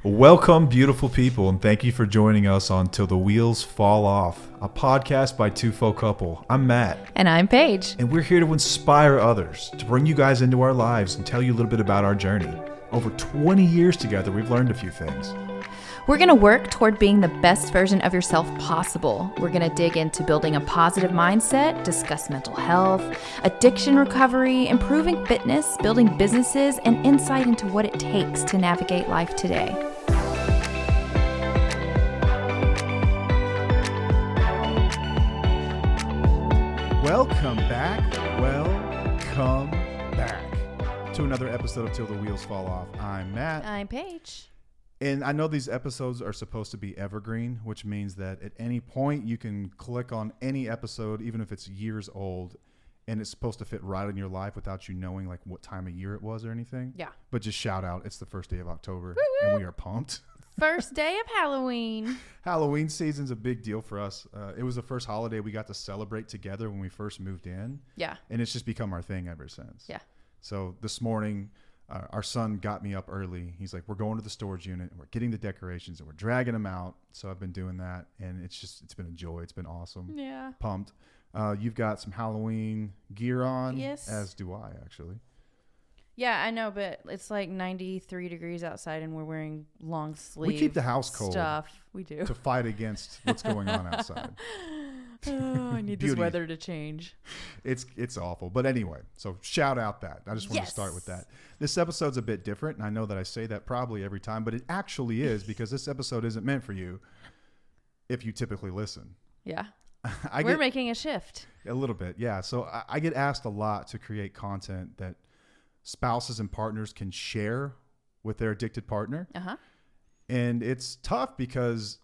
Welcome, beautiful people, and thank you for joining us on Till the Wheels Fall Off, a podcast by Two Folk Couple. I'm Matt. And I'm Paige. And we're here to inspire others, to bring you guys into our lives and tell you a little bit about our journey. Over 20 years together, we've learned a few things. We're going to work toward being the best version of yourself possible. We're going to dig into building a positive mindset, discuss mental health, addiction recovery, improving fitness, building businesses, and insight into what it takes to navigate life today. Welcome back to another episode of Till the Wheels Fall Off. I'm Matt. I'm Paige. And I know these episodes are supposed to be evergreen, which means that at any point you can click on any episode, even if it's years old, and it's supposed to fit right in your life without you knowing like what time of year it was or anything. Yeah. But just shout out, it's the first day of October, Woo-woo. and we are pumped. First day of Halloween. Halloween season's a big deal for us. It was the first holiday we got to celebrate together when we first moved in. Yeah. And it's just become our thing ever since. Yeah. So this morning, our son got me up early. He's like, we're going to the storage unit and we're getting the decorations and we're dragging them out. So I've been doing that, and it's been a joy. It's been awesome. Yeah. Pumped. You've got some Halloween gear on. Yes. As do I, actually. Yeah, I know, but it's like 93 degrees outside and we're wearing long sleeve We keep the house cold stuff. We do. to fight against what's going on outside. Oh, I need this Beauty. weather to change. It's awful. But anyway, so shout out that. I just want to Yes. start with that. This episode's a bit different, and I know that I say that probably every time, but it actually is, because this episode isn't meant for you if you typically listen. Yeah. We're We're making a shift. a little bit, yeah. So I get asked a lot to create content that spouses and partners can share with their addicted partner. Uh-huh. And it's tough because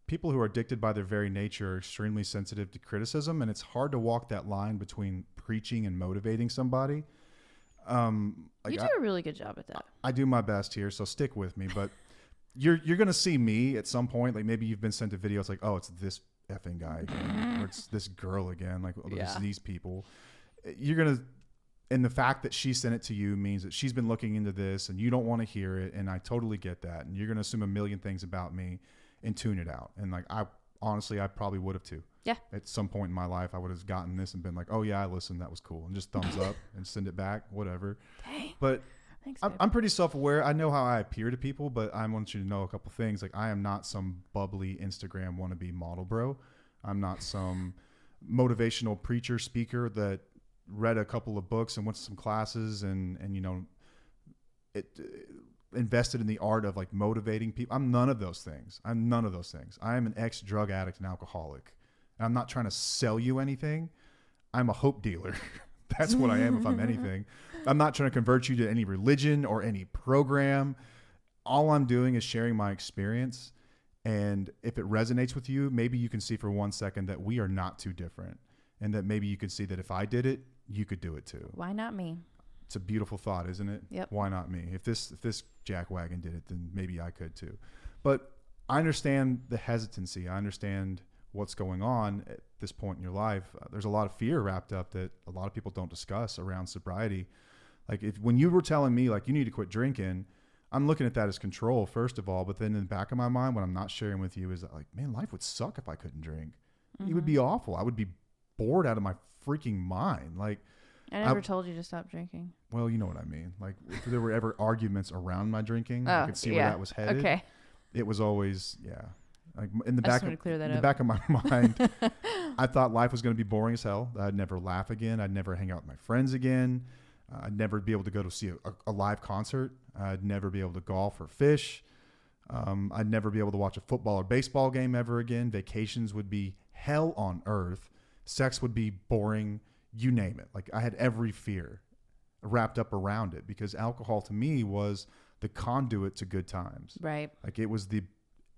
people who are addicted by their very nature are extremely sensitive to criticism, and it's hard to walk that line between preaching and motivating somebody. You do a really good job at that. I do my best here, so stick with me. But you're going to see me at some point. Like maybe you've been sent a video. It's like, oh, it's this effing guy again, or it's this girl again. Like it's these people. You're going to, and the fact that she sent it to you means that she's been looking into this, and you don't want to hear it. And I totally get that. And you're going to assume a million things about me and tune it out. And like, I probably would have too. Yeah. At some point in my life, I would have gotten this and been like, oh yeah, I listened. That was cool. And just thumbs up and send it back, whatever. Dang. But Thanks, I'm pretty self-aware. I know how I appear to people, but I want you to know a couple things. Like, I am not some bubbly Instagram wannabe model bro. I'm not some motivational preacher speaker that read a couple of books and went to some classes and you know, invested in the art of like motivating people. I'm none of those things. I am an ex-drug addict and alcoholic. And I'm not trying to sell you anything. I'm a hope dealer. That's what I am if I'm anything. I'm not trying to convert you to any religion or any program. All I'm doing is sharing my experience. And if it resonates with you, maybe you can see for 1 second that we are not too different. And that maybe you can see that if I did it, you could do it too. Why not me? It's a beautiful thought, isn't it? Yep. Why not me? If this jackwagon did it, then maybe I could too. But I understand the hesitancy. I understand what's going on at this point in your life. There's a lot of fear wrapped up that a lot of people don't discuss around sobriety. Like when you were telling me like you need to quit drinking, I'm looking at that as control first of all, but then in the back of my mind, what I'm not sharing with you is that like, man, life would suck if I couldn't drink. Mm-hmm. It would be awful. I would be bored out of my freaking mind. Like, I never told you to stop drinking. well, you know what I mean. Like if there were ever arguments around my drinking, I could see where that was headed. Okay. It was always, like in the I just back wanted to clear that in the up. back of my mind, I thought life was going to be boring as hell. I'd never laugh again. I'd never hang out with my friends again. I'd never be able to go to see a live concert. I'd never be able to golf or fish. I'd never be able to watch a football or baseball game ever again. Vacations would be hell on earth. Sex would be boring. You name it. Like I had every fear wrapped up around it because alcohol to me was the conduit to good times. Right. Like it was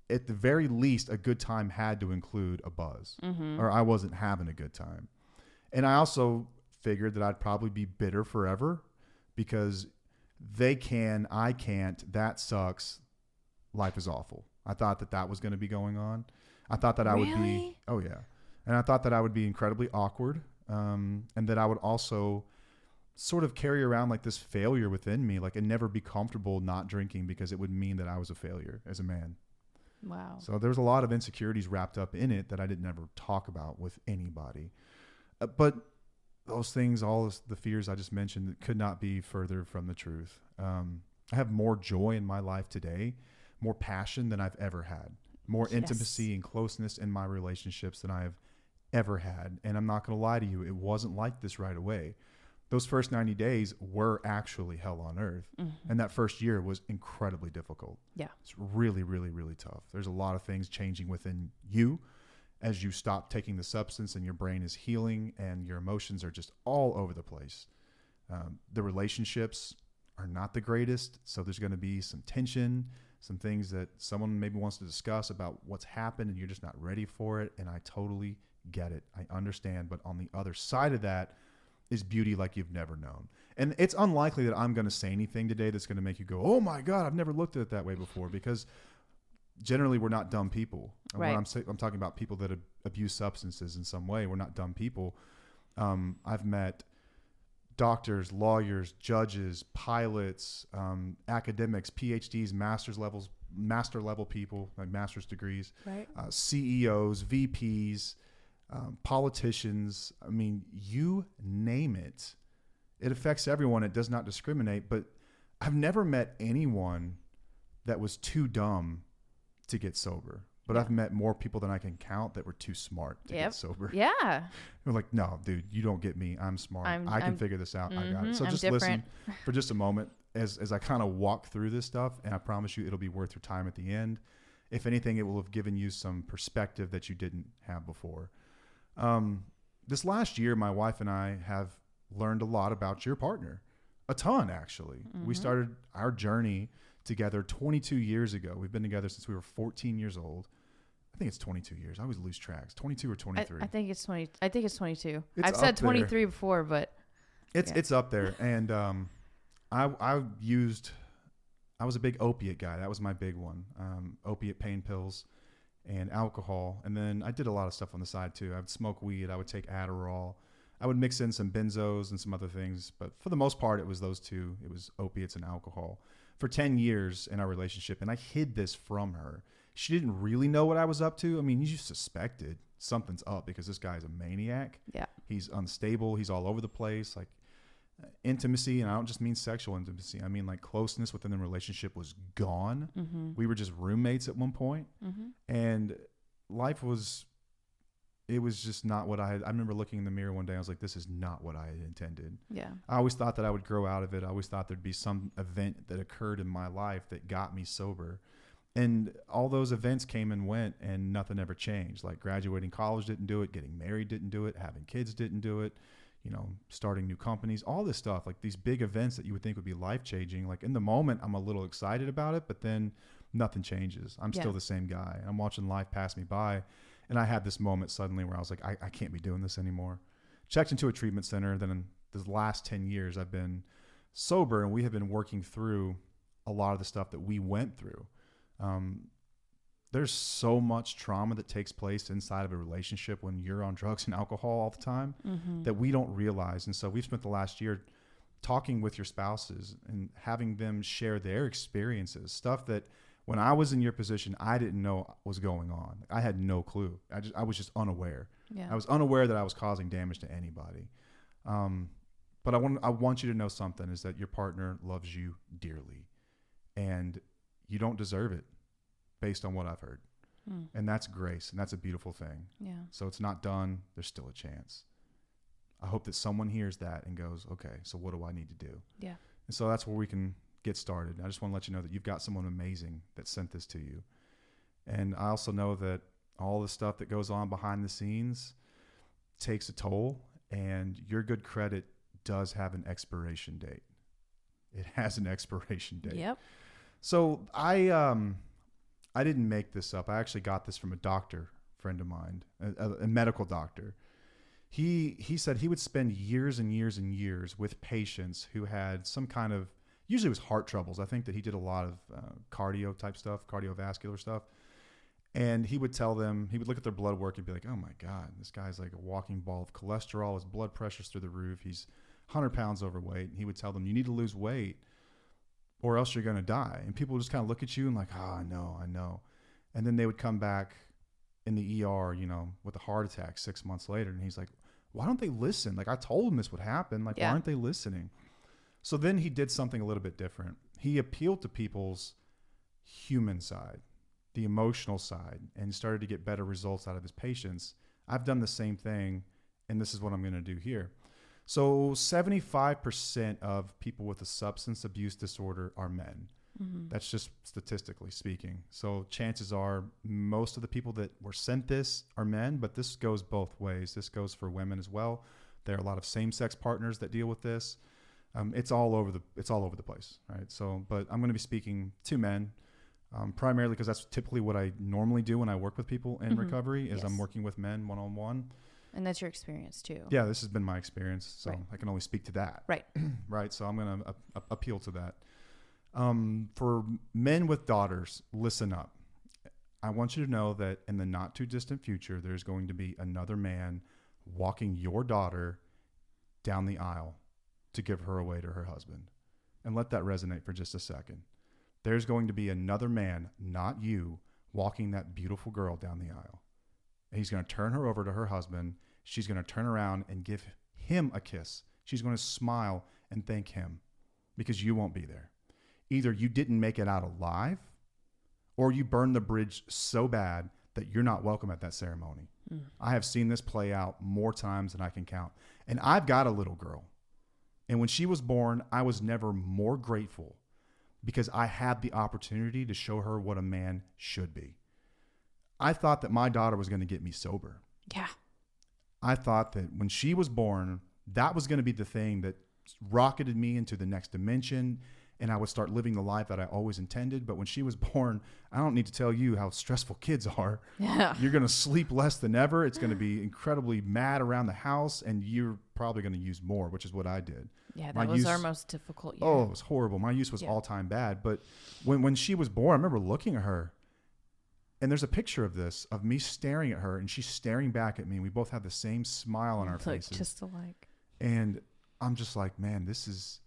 at the very least, a good time had to include a buzz, or I wasn't having a good time. And I also figured that I'd probably be bitter forever because they can, I can't, that sucks. Life is awful. I thought that was going to be going on. I thought that I would be, oh yeah. And I thought that I would be incredibly awkward. And that I would also sort of carry around like this failure within me, like, and never be comfortable not drinking because it would mean that I was a failure as a man. Wow. So there's a lot of insecurities wrapped up in it that I didn't ever talk about with anybody. But those things, the fears I just mentioned, could not be further from the truth. I have more joy in my life today, more passion than I've ever had, more intimacy and closeness in my relationships than I have ever had. And I'm not going to lie to you, it wasn't like this right away. Those first 90 days were actually hell on earth. Mm-hmm. And that first year was incredibly difficult. Yeah. It's really, really, really tough. There's a lot of things changing within you as you stop taking the substance and your brain is healing and your emotions are just all over the place. The relationships are not the greatest. So there's going to be some tension, some things that someone maybe wants to discuss about what's happened and you're just not ready for it. And I totally get it. I understand. But on the other side of that is beauty like you've never known. And it's unlikely that I'm going to say anything today that's going to make you go, oh my God, I've never looked at it that way before, because generally we're not dumb people. Right. When I'm talking about people that abuse substances in some way, we're not dumb people. I've met doctors, lawyers, judges, pilots, academics, PhDs, master level people, like master's degrees, right. CEOs, VPs, politicians. I mean, you name it. It affects everyone. It does not discriminate. But I've never met anyone that was too dumb to get sober. But I've met more people than I can count that were too smart to get sober. Yeah. They're like, no, dude, you don't get me. I'm smart. I can figure this out. I got it. So just listen for just a moment as I kind of walk through this stuff. And I promise you it'll be worth your time at the end. If anything, it will have given you some perspective that you didn't have before. This last year, my wife and I have learned a lot about your partner. A ton, actually. Mm-hmm. We started our journey together 22 years ago. We've been together since we were 14 years old. I think it's 22 years. I always lose tracks. 22 or 23. I think it's 20. I think it's 22. I've said 23 before, but it's up there. And I was a big opiate guy. That was my big one. Opiate pain pills and alcohol. And then I did a lot of stuff on the side too. I would smoke weed. I would take Adderall. I would mix in some benzos and some other things. But for the most part, it was those two. It was opiates and alcohol for 10 years in our relationship. And I hid this from her. She didn't really know what I was up to. I mean, you suspected something's up because this guy's a maniac. Yeah. He's unstable. He's all over the place. Like intimacy, and I don't just mean sexual intimacy. I mean like closeness within the relationship was gone. Mm-hmm. We were just roommates at one point. Mm-hmm. And life was just not what I remember looking in the mirror one day. I was like, this is not what I had intended. Yeah. I always thought that I would grow out of it. I always thought there'd be some event that occurred in my life that got me sober. And all those events came and went and nothing ever changed. Like graduating college didn't do it. Getting married didn't do it. Having kids didn't do it. You know, starting new companies, all this stuff, like these big events that you would think would be life-changing. Like in the moment, I'm a little excited about it, but then nothing changes. I'm still the same guy. I'm watching life pass me by. And I had this moment suddenly where I was like, I can't be doing this anymore. Checked into a treatment center. Then in the last 10 years, I've been sober, and we have been working through a lot of the stuff that we went through. There's so much trauma that takes place inside of a relationship when you're on drugs and alcohol all the time that we don't realize. And so we've spent the last year talking with your spouses and having them share their experiences, stuff that when I was in your position, I didn't know was going on. I had no clue. I was just unaware. Yeah. I was unaware that I was causing damage to anybody. But I want you to know something, is that your partner loves you dearly, and you don't deserve it based on what I've heard. And that's grace, and that's a beautiful thing. Yeah. So it's not done. There's still a chance. I hope that someone hears that and goes, okay, so what do I need to do? Yeah. And so that's where we can get started. I just want to let you know that you've got someone amazing that sent this to you. And I also know that all the stuff that goes on behind the scenes takes a toll, and your good credit does have an expiration date. It has an expiration date. Yep. So I didn't make this up. I actually got this from a doctor friend of mine, a medical doctor. He said he would spend years and years and years with patients who had some kind of, usually it was heart troubles. I think that he did a lot of cardio type stuff, cardiovascular stuff. And he would tell them, he would look at their blood work and be like, oh my God, this guy's like a walking ball of cholesterol. His blood pressure's through the roof. He's 100 pounds overweight. And he would tell them, you need to lose weight or else you're going to die. And people would just kind of look at you and like, oh, I know. And then they would come back in the ER, you know, with a heart attack 6 months later. And he's like, why don't they listen? Like, I told them this would happen. Like, why aren't they listening? So then he did something a little bit different. He appealed to people's human side, the emotional side, and started to get better results out of his patients. I've done the same thing, and this is what I'm going to do here. So 75% of people with a substance abuse disorder are men. Mm-hmm. That's just statistically speaking. So chances are most of the people that were sent this are men, but this goes both ways. This goes for women as well. There are a lot of same-sex partners that deal with this. It's all over the place, right? So, but I'm going to be speaking to men, primarily because that's typically what I normally do when I work with people in recovery. Is I'm working with men one-on-one. And that's your experience too. Yeah, this has been my experience, so I can only speak to that. Right. Right. So I'm going to appeal to that. For men with daughters, listen up. I want you to know that in the not too distant future, there's going to be another man walking your daughter down the aisle to give her away to her husband. And let that resonate for just a second. There's going to be another man, not you, walking that beautiful girl down the aisle. And he's going to turn her over to her husband. She's going to turn around and give him a kiss. She's going to smile and thank him because you won't be there. Either you didn't make it out alive or you burned the bridge so bad that you're not welcome at that ceremony. I have seen this play out more times than I can count. And I've got a little girl. And when she was born, I was never more grateful because I had the opportunity to show her what a man should be. I thought that my daughter was going to get me sober. Yeah. I thought that when she was born, that was going to be the thing that rocketed me into the next dimension, and I would start living the life that I always intended. But when she was born, I don't need to tell you how stressful kids are. Yeah. You're going to sleep less than ever. It's going to be incredibly mad around the house, and you're probably going to use more, which is what I did. Yeah, that was our most difficult year. Oh, it was horrible. My use was all-time bad. But when she was born, I remember looking at her, and there's a picture of this, of me staring at her, and she's staring back at me, and we both have the same smile on our faces. Just alike. And I'm just like, man, this is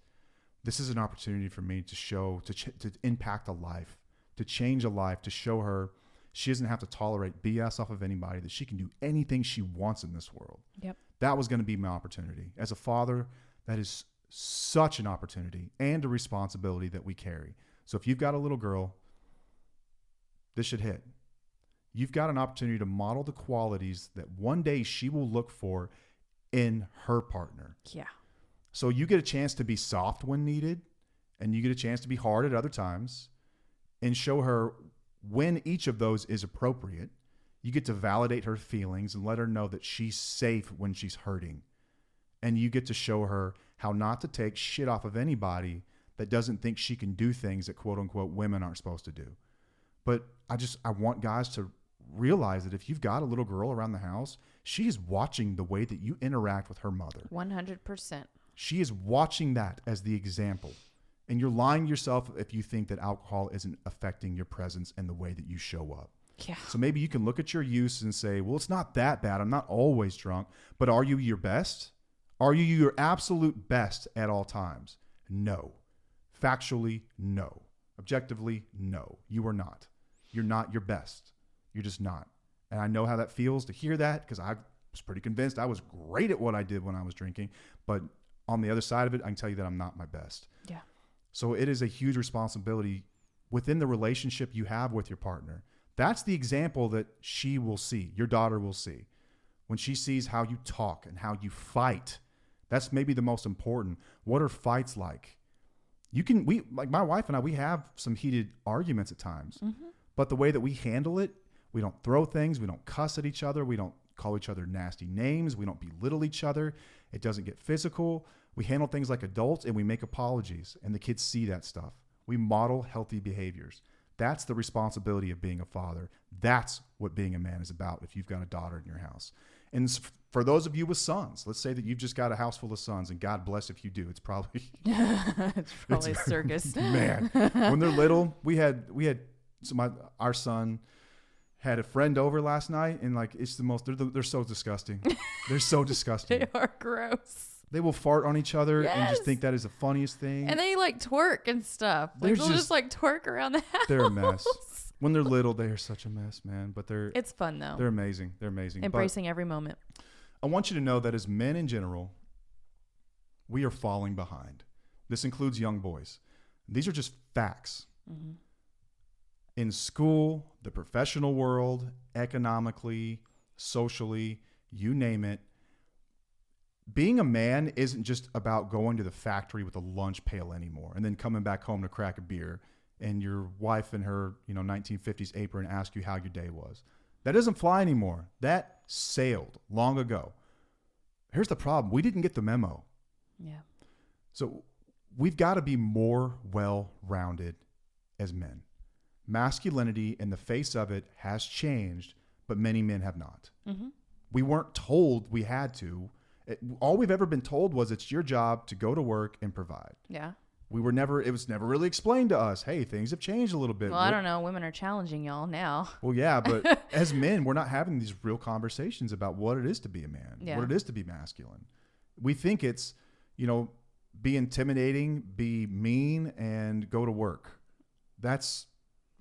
an opportunity for me to show, to impact a life, to change a life, to show her she doesn't have to tolerate BS off of anybody, that she can do anything she wants in this world. Yep. That was going to be my opportunity. As a father, that is such an opportunity and a responsibility that we carry. So if you've got a little girl, this should hit. You've got an opportunity to model the qualities that one day she will look for in her partner. Yeah. So you get a chance to be soft when needed, and you get a chance to be hard at other times, and show her when each of those is appropriate. You get to validate her feelings and let her know that she's safe when she's hurting. And you get to show her how not to take shit off of anybody that doesn't think she can do things that quote unquote women aren't supposed to do. But I want guys to realize that if you've got a little girl around the house, she is watching the way that you interact with her mother. 100%. She is watching that as the example. And you're lying to yourself if you think that alcohol isn't affecting your presence and the way that you show up. Yeah. So maybe you can look at your use and say, well, it's not that bad. I'm not always drunk. But are you your best? Are you your absolute best at all times? No. Factually, no. Objectively, no. You are not. You're not your best. You're just not. And I know how that feels to hear that because I was pretty convinced I was great at what I did when I was drinking. But on the other side of it, I can tell you that I'm not my best. Yeah. So it is a huge responsibility within the relationship you have with your partner. That's the example that she will see, your daughter will see. When she sees how you talk and how you fight, that's maybe the most important. What are fights like? Like my wife and I, we have some heated arguments at times. Mm-hmm. But the way that we handle it, we don't throw things, we don't cuss at each other, we don't call each other nasty names, we don't belittle each other. It doesn't get physical. We handle things like adults and we make apologies, and the kids see that stuff. We model healthy behaviors. That's the responsibility of being a father. That's what being a man is about if you've got a daughter in your house. And for those of you with sons, let's say that you've just got a house full of sons, and God bless if you do. It's probably a circus. Man, when they're little, our son had a friend over last night, and like it's the most. They're so disgusting. They're so disgusting. They are gross. They will fart on each other and just Yes. think that is the funniest thing. And they like twerk and stuff. Like, they'll just like twerk around the house. They're a mess. When they're little, they are such a mess, man. But it's fun though. They're amazing. They're amazing. Embracing every moment. I want you to know that as men in general, we are falling behind. This includes young boys. These are just facts. Mm-hmm. In school, the professional world, economically, socially, you name it. Being a man isn't just about going to the factory with a lunch pail anymore and then coming back home to crack a beer and your wife in her 1950s apron ask you how your day was. That doesn't fly anymore. That sailed long ago. Here's the problem. We didn't get the memo. Yeah. So we've got to be more well-rounded as men. Masculinity in the face of it has changed, but many men have not. Mm-hmm. We weren't told we had to. All we've ever been told was it's your job to go to work and provide. Yeah. It was never really explained to us. Hey, things have changed a little bit. Well, I don't know. Women are challenging y'all now. Well, yeah, but as men, we're not having these real conversations about what it is to be a man, what it is to be masculine. We think it's, be intimidating, be mean, and go to work. That's,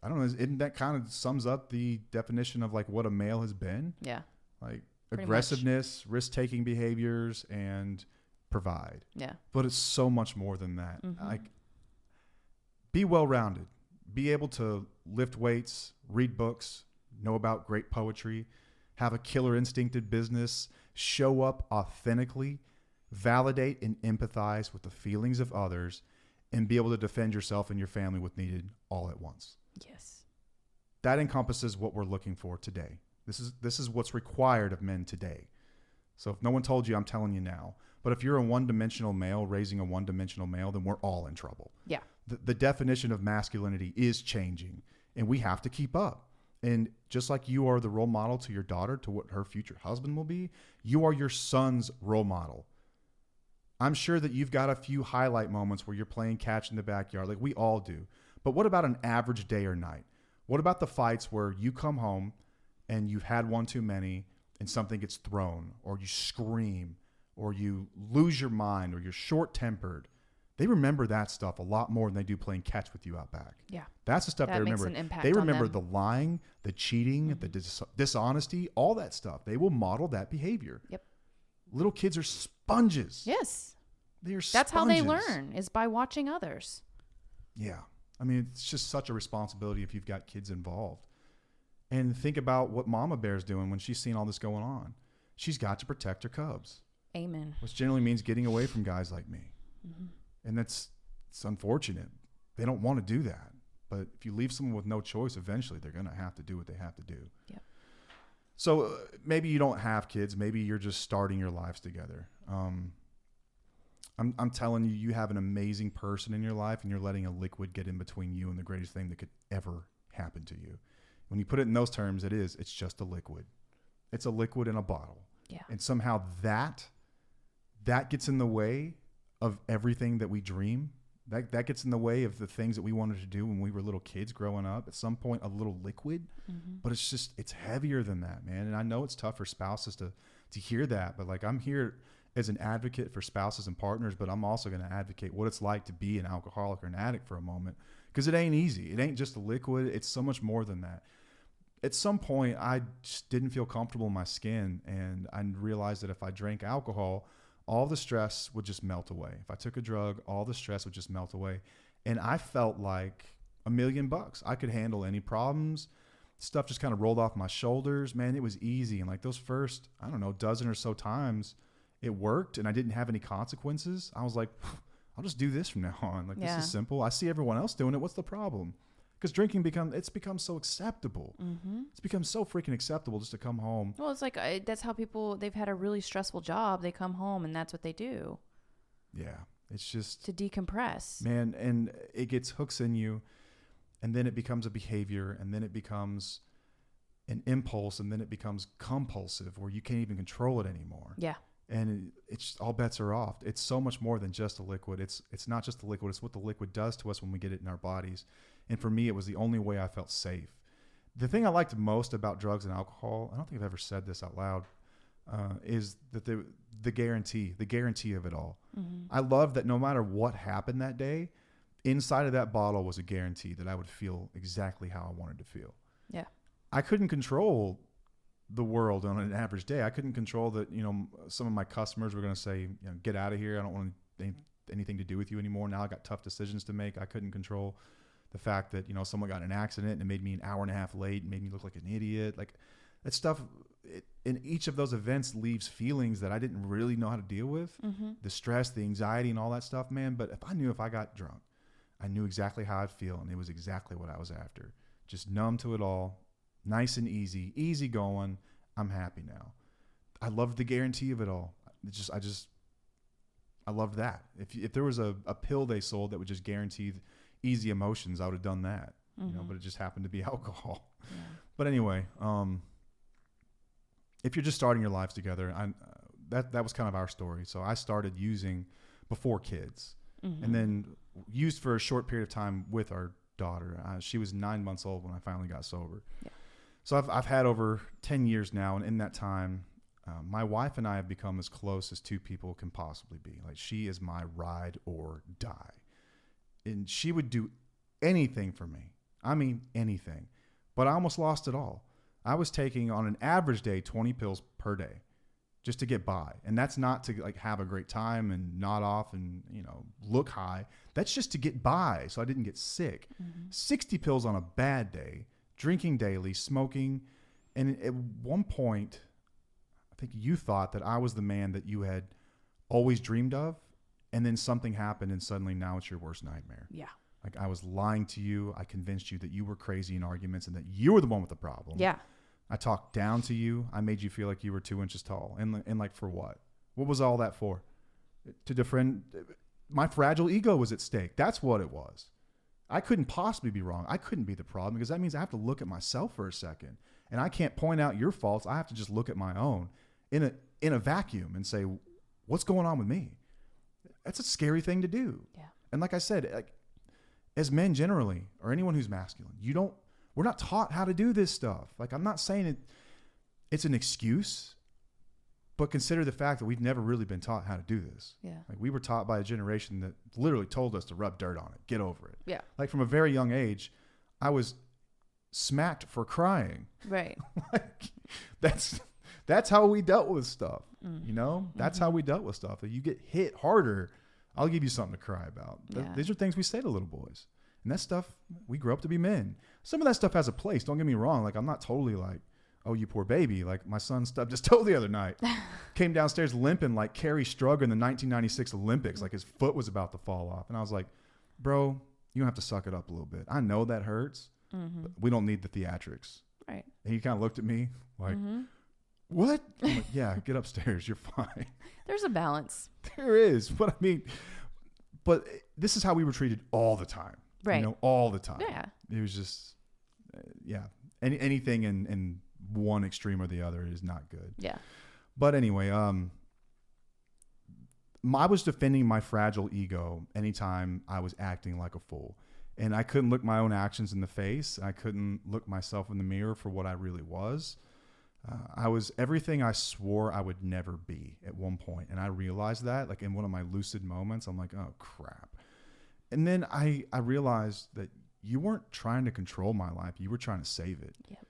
I don't know, isn't that kind of sums up the definition of like what a male has been? Yeah. Like pretty aggressiveness, risk-taking behaviors, and provide. Yeah. But it's so much more than that. Mm-hmm. Like, be well-rounded. Be able to lift weights, read books, know about great poetry, have a killer instinctive business, show up authentically, validate and empathize with the feelings of others, and be able to defend yourself and your family when needed all at once. Yes. That encompasses what we're looking for today. This is what's required of men today. So if no one told you, I'm telling you now. But if you're a one-dimensional male raising a one-dimensional male, then we're all in trouble. Yeah. The definition of masculinity is changing, and we have to keep up. And just like you are the role model to your daughter, to what her future husband will be, you are your son's role model. I'm sure that you've got a few highlight moments where you're playing catch in the backyard, like we all do. But what about an average day or night? What about the fights where you come home and you've had one too many and something gets thrown, or you scream, or you lose your mind, or you're short-tempered? They remember that stuff a lot more than they do playing catch with you out back. Yeah. That's the stuff that they makes remember. An impact they remember on them. the lying, the cheating, the dishonesty, all that stuff. They will model that behavior. Yep. Little kids are sponges. Yes. They are sponges. That's how they learn, is by watching others. Yeah. I mean, it's just such a responsibility if you've got kids involved. And think about what Mama Bear's doing when she's seeing all this going on. She's got to protect her cubs. Amen. Which generally means getting away from guys like me. Mm-hmm. And it's unfortunate. They don't want to do that. But if you leave someone with no choice, eventually they're going to have to do what they have to do. Yep. So maybe you don't have kids. Maybe you're just starting your lives together. I'm telling you, you have an amazing person in your life, and you're letting a liquid get in between you and the greatest thing that could ever happen to you. When you put it in those terms, it's just a liquid. It's a liquid in a bottle. Yeah. And somehow that gets in the way of everything that we dream. That gets in the way of the things that we wanted to do when we were little kids growing up. At some point, a little liquid, but it's heavier than that, man. And I know it's tough for spouses to hear that, but like, I'm here as an advocate for spouses and partners, but I'm also going to advocate what it's like to be an alcoholic or an addict for a moment, because it ain't easy. It ain't just a liquid. It's so much more than that. At some point, I just didn't feel comfortable in my skin, and I realized that if I drank alcohol, all the stress would just melt away. If I took a drug, all the stress would just melt away. And I felt like $1 million. I could handle any problems. Stuff just kind of rolled off my shoulders. Man, it was easy. And like those first, dozen or so times, it worked and I didn't have any consequences. I was like, I'll just do this from now on. Like, this is simple. I see everyone else doing it. What's the problem? Because drinking it's become so acceptable. Mm-hmm. It's become so freaking acceptable just to come home. Well, it's like, that's how people, they've had a really stressful job. They come home and that's what they do. Yeah. It's just to decompress, man. And it gets hooks in you, and then it becomes a behavior, and then it becomes an impulse, and then it becomes compulsive where you can't even control it anymore. Yeah. And it's all bets are off. It's so much more than just a liquid. It's not just the liquid. It's what the liquid does to us when we get it in our bodies. And for me, it was the only way I felt safe. The thing I liked most about drugs and alcohol, I don't think I've ever said this out loud, is that the guarantee of it all. I love that no matter what happened that day, inside of that bottle was a guarantee that I would feel exactly how I wanted to feel. Yeah. I couldn't control the world on an average day. I couldn't control that, some of my customers were going to say, get out of here. I don't want anything to do with you anymore. Now I got tough decisions to make. I couldn't control the fact that, someone got in an accident and it made me an hour and a half late and made me look like an idiot. Like that stuff, in each of those events leaves feelings that I didn't really know how to deal with. The stress, the anxiety and all that stuff, man. But if I got drunk, I knew exactly how I'd feel. And it was exactly what I was after. Just numb to it all. Nice and easy going. I'm happy now. I loved the guarantee of it all. I loved that. If there was a pill they sold that would just guarantee easy emotions, I would have done that. But it just happened to be alcohol. Yeah. But anyway, if you're just starting your lives together, that was kind of our story. So I started using before kids, and then used for a short period of time with our daughter. She was 9 months old when I finally got sober. Yeah. So I've had over 10 years now, and in that time, my wife and I have become as close as two people can possibly be. Like, she is my ride or die. And she would do anything for me. I mean, anything. But I almost lost it all. I was taking, on an average day, 20 pills per day just to get by. And that's not to have a great time and nod off and, look high. That's just to get by so I didn't get sick. 60 pills on a bad day, drinking daily, smoking. And at one point, I think you thought that I was the man that you had always dreamed of. And then something happened and suddenly now it's your worst nightmare. Yeah. Like, I was lying to you. I convinced you that you were crazy in arguments and that you were the one with the problem. Yeah. I talked down to you. I made you feel like you were 2 inches tall. And like, for what? What was all that for? To defend my fragile ego was at stake. That's what it was. I couldn't possibly be wrong. I couldn't be the problem, because that means I have to look at myself for a second. And I can't point out your faults. I have to just look at my own in a vacuum and say, what's going on with me? That's a scary thing to do. Yeah. And like I said, as men generally, or anyone who's masculine, we're not taught how to do this stuff. Like, I'm not saying it's an excuse, but consider the fact that we've never really been taught how to do this. Yeah. Like, we were taught by a generation that literally told us to rub dirt on it, get over it. Yeah. Like, from a very young age, I was smacked for crying. Right. That's how we dealt with stuff. That's how we dealt with stuff. If you get hit harder, I'll give you something to cry about. Yeah. These are things we say to little boys. And that stuff, we grow up to be men. Some of that stuff has a place. Don't get me wrong. Like, I'm not totally like, oh, you poor baby. Like, my son stubbed his toe the other night. Came downstairs limping like Kerry Strug in the 1996 Olympics. Like, his foot was about to fall off. And I was like, bro, you don't have to suck it up a little bit. I know that hurts, but we don't need the theatrics. Right. And he kind of looked at me like, what? I'm like, yeah, get upstairs. You're fine. There's a balance. There is. But I mean, this is how we were treated all the time. Right. All the time. Yeah. It was just, anything in one extreme or the other is not good. Yeah. But anyway, I was defending my fragile ego anytime I was acting like a fool. And I couldn't look my own actions in the face. I couldn't look myself in the mirror for what I really was. I was everything I swore I would never be at one point. And I realized that, like, in one of my lucid moments, I'm like, oh, crap. And then I realized that you weren't trying to control my life. You were trying to save it. Yep.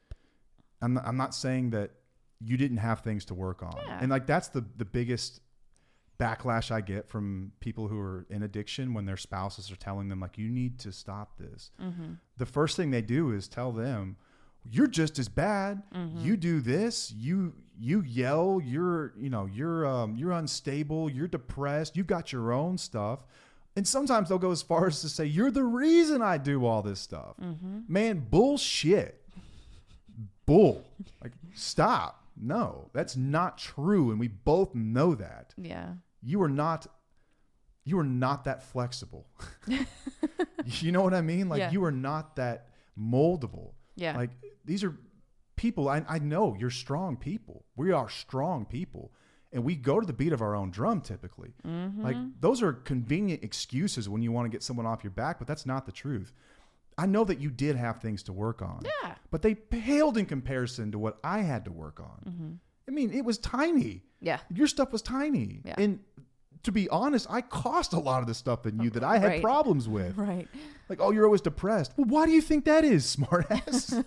I'm not saying that you didn't have things to work on. Yeah. And, like, that's the biggest backlash I get from people who are in addiction when their spouses are telling them, like, you need to stop this. The first thing they do is tell them, you're just as bad. You do this. You yell. You're unstable. You're depressed. You've got your own stuff. And sometimes they'll go as far as to say, you're the reason I do all this stuff. Man, bullshit. Bull. Like, stop. No, that's not true. And we both know that. Yeah. You are not that flexible. You know what I mean? Like, you are not that moldable. Yeah. Like, these are people. I know you're strong people. We are strong people. And we go to the beat of our own drum typically. Like, those are convenient excuses when you want to get someone off your back, but that's not the truth. I know that you did have things to work on. Yeah. But they paled in comparison to what I had to work on. I mean? It was tiny. Yeah. Your stuff was tiny. Yeah. And to be honest, I caused a lot of the stuff in you that I had problems with. Right. Like, oh, you're always depressed. Well, why do you think that is, smartass?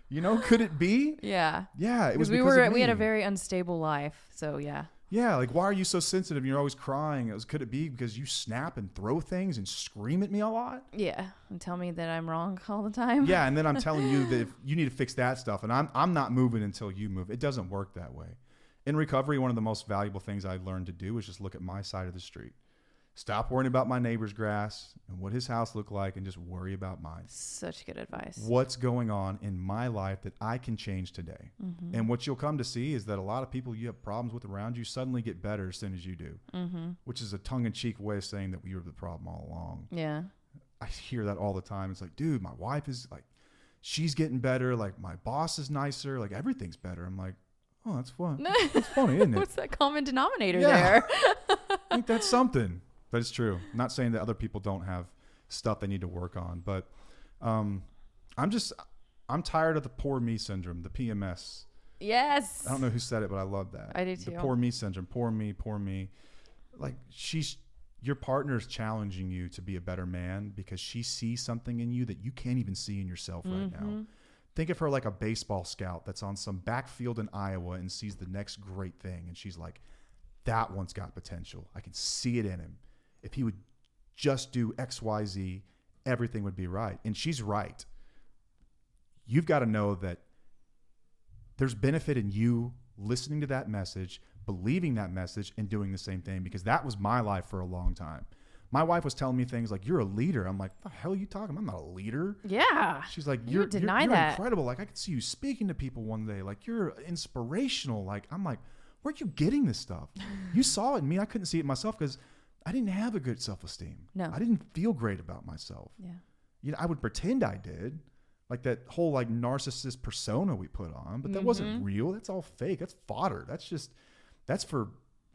You know, could it be? Yeah. Yeah, it was we because of me. we had a very unstable life. So yeah. Yeah, like, why are you so sensitive? You're always crying. Could it be because you snap and throw things and scream at me a lot? Yeah, and tell me that I'm wrong all the time. Yeah, and then I'm telling you that if you need to fix that stuff, and I'm not moving until you move. It doesn't work that way. In recovery, one of the most valuable things I learned to do is just look at my side of the street. Stop worrying about my neighbor's grass and what his house looked like and just worry about mine. Such good advice. What's going on in my life that I can change today? Mm-hmm. And what you'll come to see is that a lot of people you have problems with around you suddenly get better as soon as you do, which is a tongue-in-cheek way of saying that we were the problem all along. Yeah. I hear that all the time. It's like, dude, my wife is like, she's getting better. Like, my boss is nicer. Like, everything's better. I'm like, oh, that's fun. That's funny, isn't it? What's that common denominator there? I think that's something. But it's true. I'm not saying that other people don't have stuff they need to work on, but I'm tired of the poor me syndrome, the PMS. Yes. I don't know who said it, but I love that. I do too. The poor me syndrome, poor me. Like, your partner's challenging you to be a better man because she sees something in you that you can't even see in yourself right now. Think of her like a baseball scout that's on some backfield in Iowa and sees the next great thing. And she's like, that one's got potential. I can see it in him. If he would just do X, Y, Z, everything would be right. And she's right. You've got to know that there's benefit in you listening to that message, believing that message, and doing the same thing, because that was my life for a long time. My wife was telling me things like, you're a leader. I'm like, the hell are you talking about? I'm not a leader. Yeah. She's like, you're you're incredible. Like, I could see you speaking to people one day. Like, you're inspirational. Like, I'm like, where are you getting this stuff? You saw it in me. I couldn't see it myself because I didn't have a good self-esteem. No. I didn't feel great about myself. Yeah. You know, I would pretend I did. Like that whole like narcissist persona we put on, but that wasn't real. That's all fake. That's fodder. That's for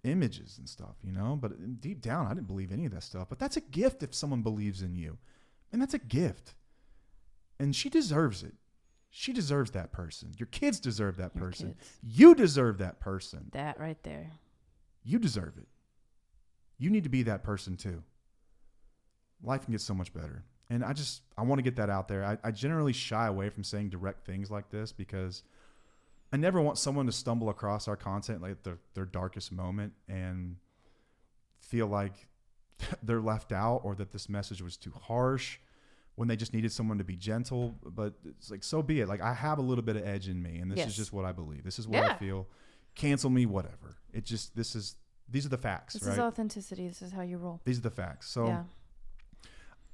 images and stuff, you know? But deep down, I didn't believe any of that stuff. But that's a gift if someone believes in you. And that's a gift. And she deserves it. She deserves that person. Your kids deserve that person. You deserve that person. That right there. You deserve it. You need to be that person too. Life can get so much better. And I want to get that out there. I generally shy away from saying direct things like this because I never want someone to stumble across our content like their darkest moment and feel like they're left out or that this message was too harsh when they just needed someone to be gentle. But it's like, so be it. Like, I have a little bit of edge in me, and this is just what I believe. This is what I feel. Cancel me, whatever. These are the facts, This right? is authenticity. This is how you roll. These are the facts. So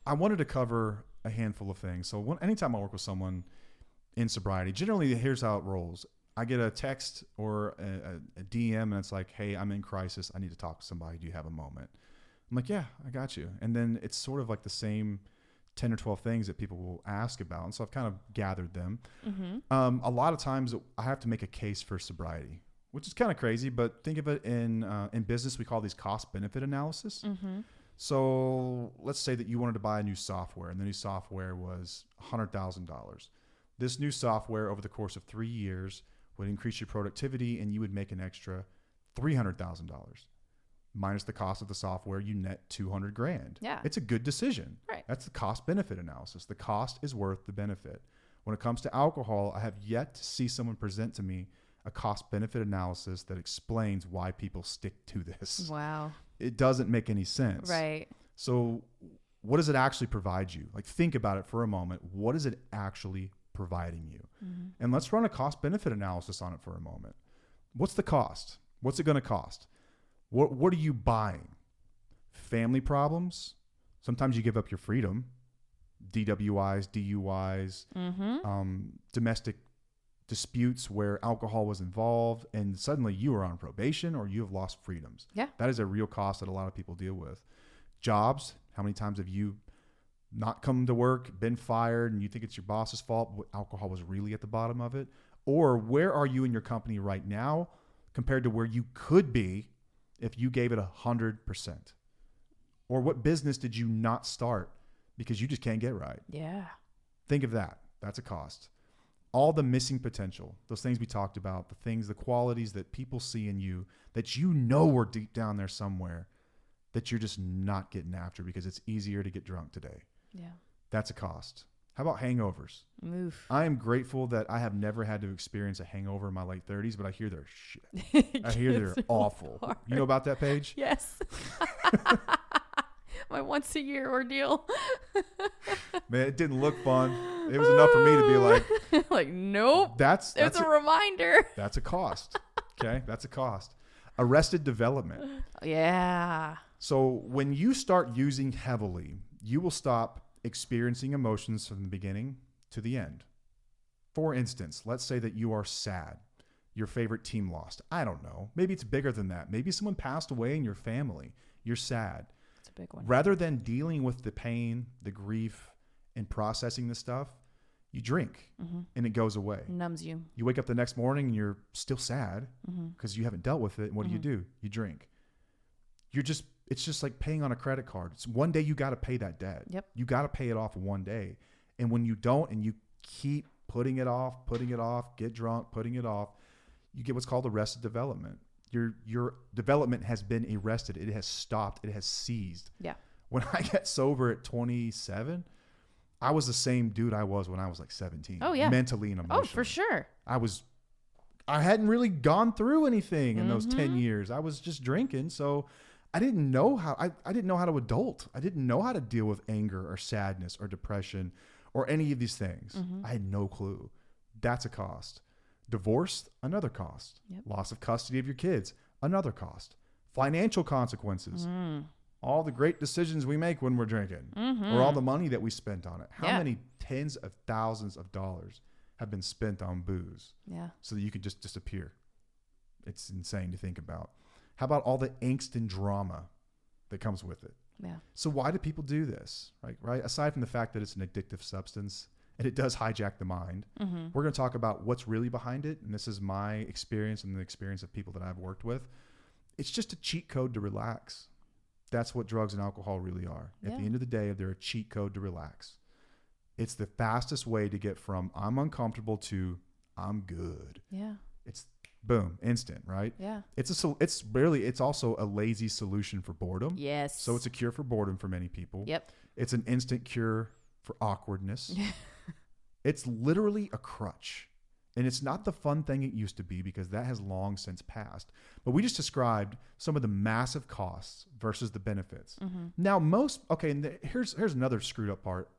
I wanted to cover a handful of things. So anytime I work with someone in sobriety, generally here's how it rolls. I get a text or a DM and it's like, hey, I'm in crisis. I need to talk to somebody. Do you have a moment? I'm like, yeah, I got you. And then it's sort of like the same 10 or 12 things that people will ask about. And so I've kind of gathered them. A lot of times I have to make a case for sobriety, which is kind of crazy, but think of it in business, we call these cost benefit analysis. So let's say that you wanted to buy a new software and the new software was $100,000. This new software over the course of 3 years would increase your productivity and you would make an extra $300,000. Minus the cost of the software, you net $200,000. Yeah. It's a good decision. Right. That's the cost benefit analysis. The cost is worth the benefit. When it comes to alcohol, I have yet to see someone present to me a cost benefit analysis that explains why people stick to this. Wow. It doesn't make any sense. Right. So what does it actually provide you? Like, think about it for a moment. What is it actually providing you? And let's run a cost benefit analysis on it for a moment. What's the cost? What's it going to cost? What are you buying? Family problems? Sometimes you give up your freedom. DWIs, DUIs, domestic disputes where alcohol was involved, and suddenly you are on probation or you have lost freedoms. Yeah. That is a real cost that a lot of people deal with. Jobs. How many times have you not come to work, been fired, and you think it's your boss's fault, but alcohol was really at the bottom of it? Or where are you in your company right now compared to where you could be if you gave it 100%? Or what business did you not start because you just can't get right? Yeah. Think of that. That's a cost. all the missing potential, those things we talked about, the qualities that people see in you that you know are deep down there somewhere that you're just not getting after because it's easier to get drunk today. Yeah. That's a cost. How about hangovers? Oof. I am grateful that I have never had to experience a hangover in my late 30s, but I hear they're shit. I hear they're awful. Hard. You know about that, Paige? Yes. My once a year ordeal. Man, it didn't look fun. It was enough for me to be like, nope. That's a reminder. That's a cost. Okay, that's a cost. Arrested development. Yeah. So when you start using heavily, you will stop experiencing emotions from the beginning to the end. For instance, let's say that you are sad. Your favorite team lost. I don't know. Maybe it's bigger than that. Maybe someone passed away in your family. You're sad. It's a big one. Rather than dealing with the pain, the grief, and processing the stuff, you drink and it goes away. Numbs you. You wake up the next morning and you're still sad because you haven't dealt with it. And what do? You drink. It's just like paying on a credit card. It's one day you got to pay that debt. Yep. You got to pay it off one day. And when you don't and you keep putting it off, get drunk, putting it off, you get what's called arrested development. Your development has been arrested. It has stopped. It has ceased. Yeah. When I got sober at 27, I was the same dude I was when I was like 17. Oh, yeah. Mentally and emotionally. Oh, for sure. I hadn't really gone through anything in those 10 years. I was just drinking. So I didn't know how to adult. I didn't know how to deal with anger or sadness or depression or any of these things. I had no clue. That's a cost. Divorce, another cost. Yep. Loss of custody of your kids, another cost. Financial consequences. All the great decisions we make when we're drinking or all the money that we spent on it. How many tens of thousands of dollars have been spent on booze so that you could just disappear? It's insane to think about. How about all the angst and drama that comes with it? Yeah. So why do people do this? Right? Aside from the fact that it's an addictive substance and it does hijack the mind, we're going to talk about what's really behind it. And this is my experience and the experience of people that I've worked with. It's just a cheat code to relax. That's what drugs and alcohol really are. At the end of the day, they're a cheat code to relax. It's the fastest way to get from I'm uncomfortable to I'm good. Yeah. It's boom, instant, right? Yeah. It's also a lazy solution for boredom. Yes. So it's a cure for boredom for many people. Yep. It's an instant cure for awkwardness. It's literally a crutch. And it's not the fun thing it used to be because that has long since passed. But we just described some of the massive costs versus the benefits. Now here's another screwed up part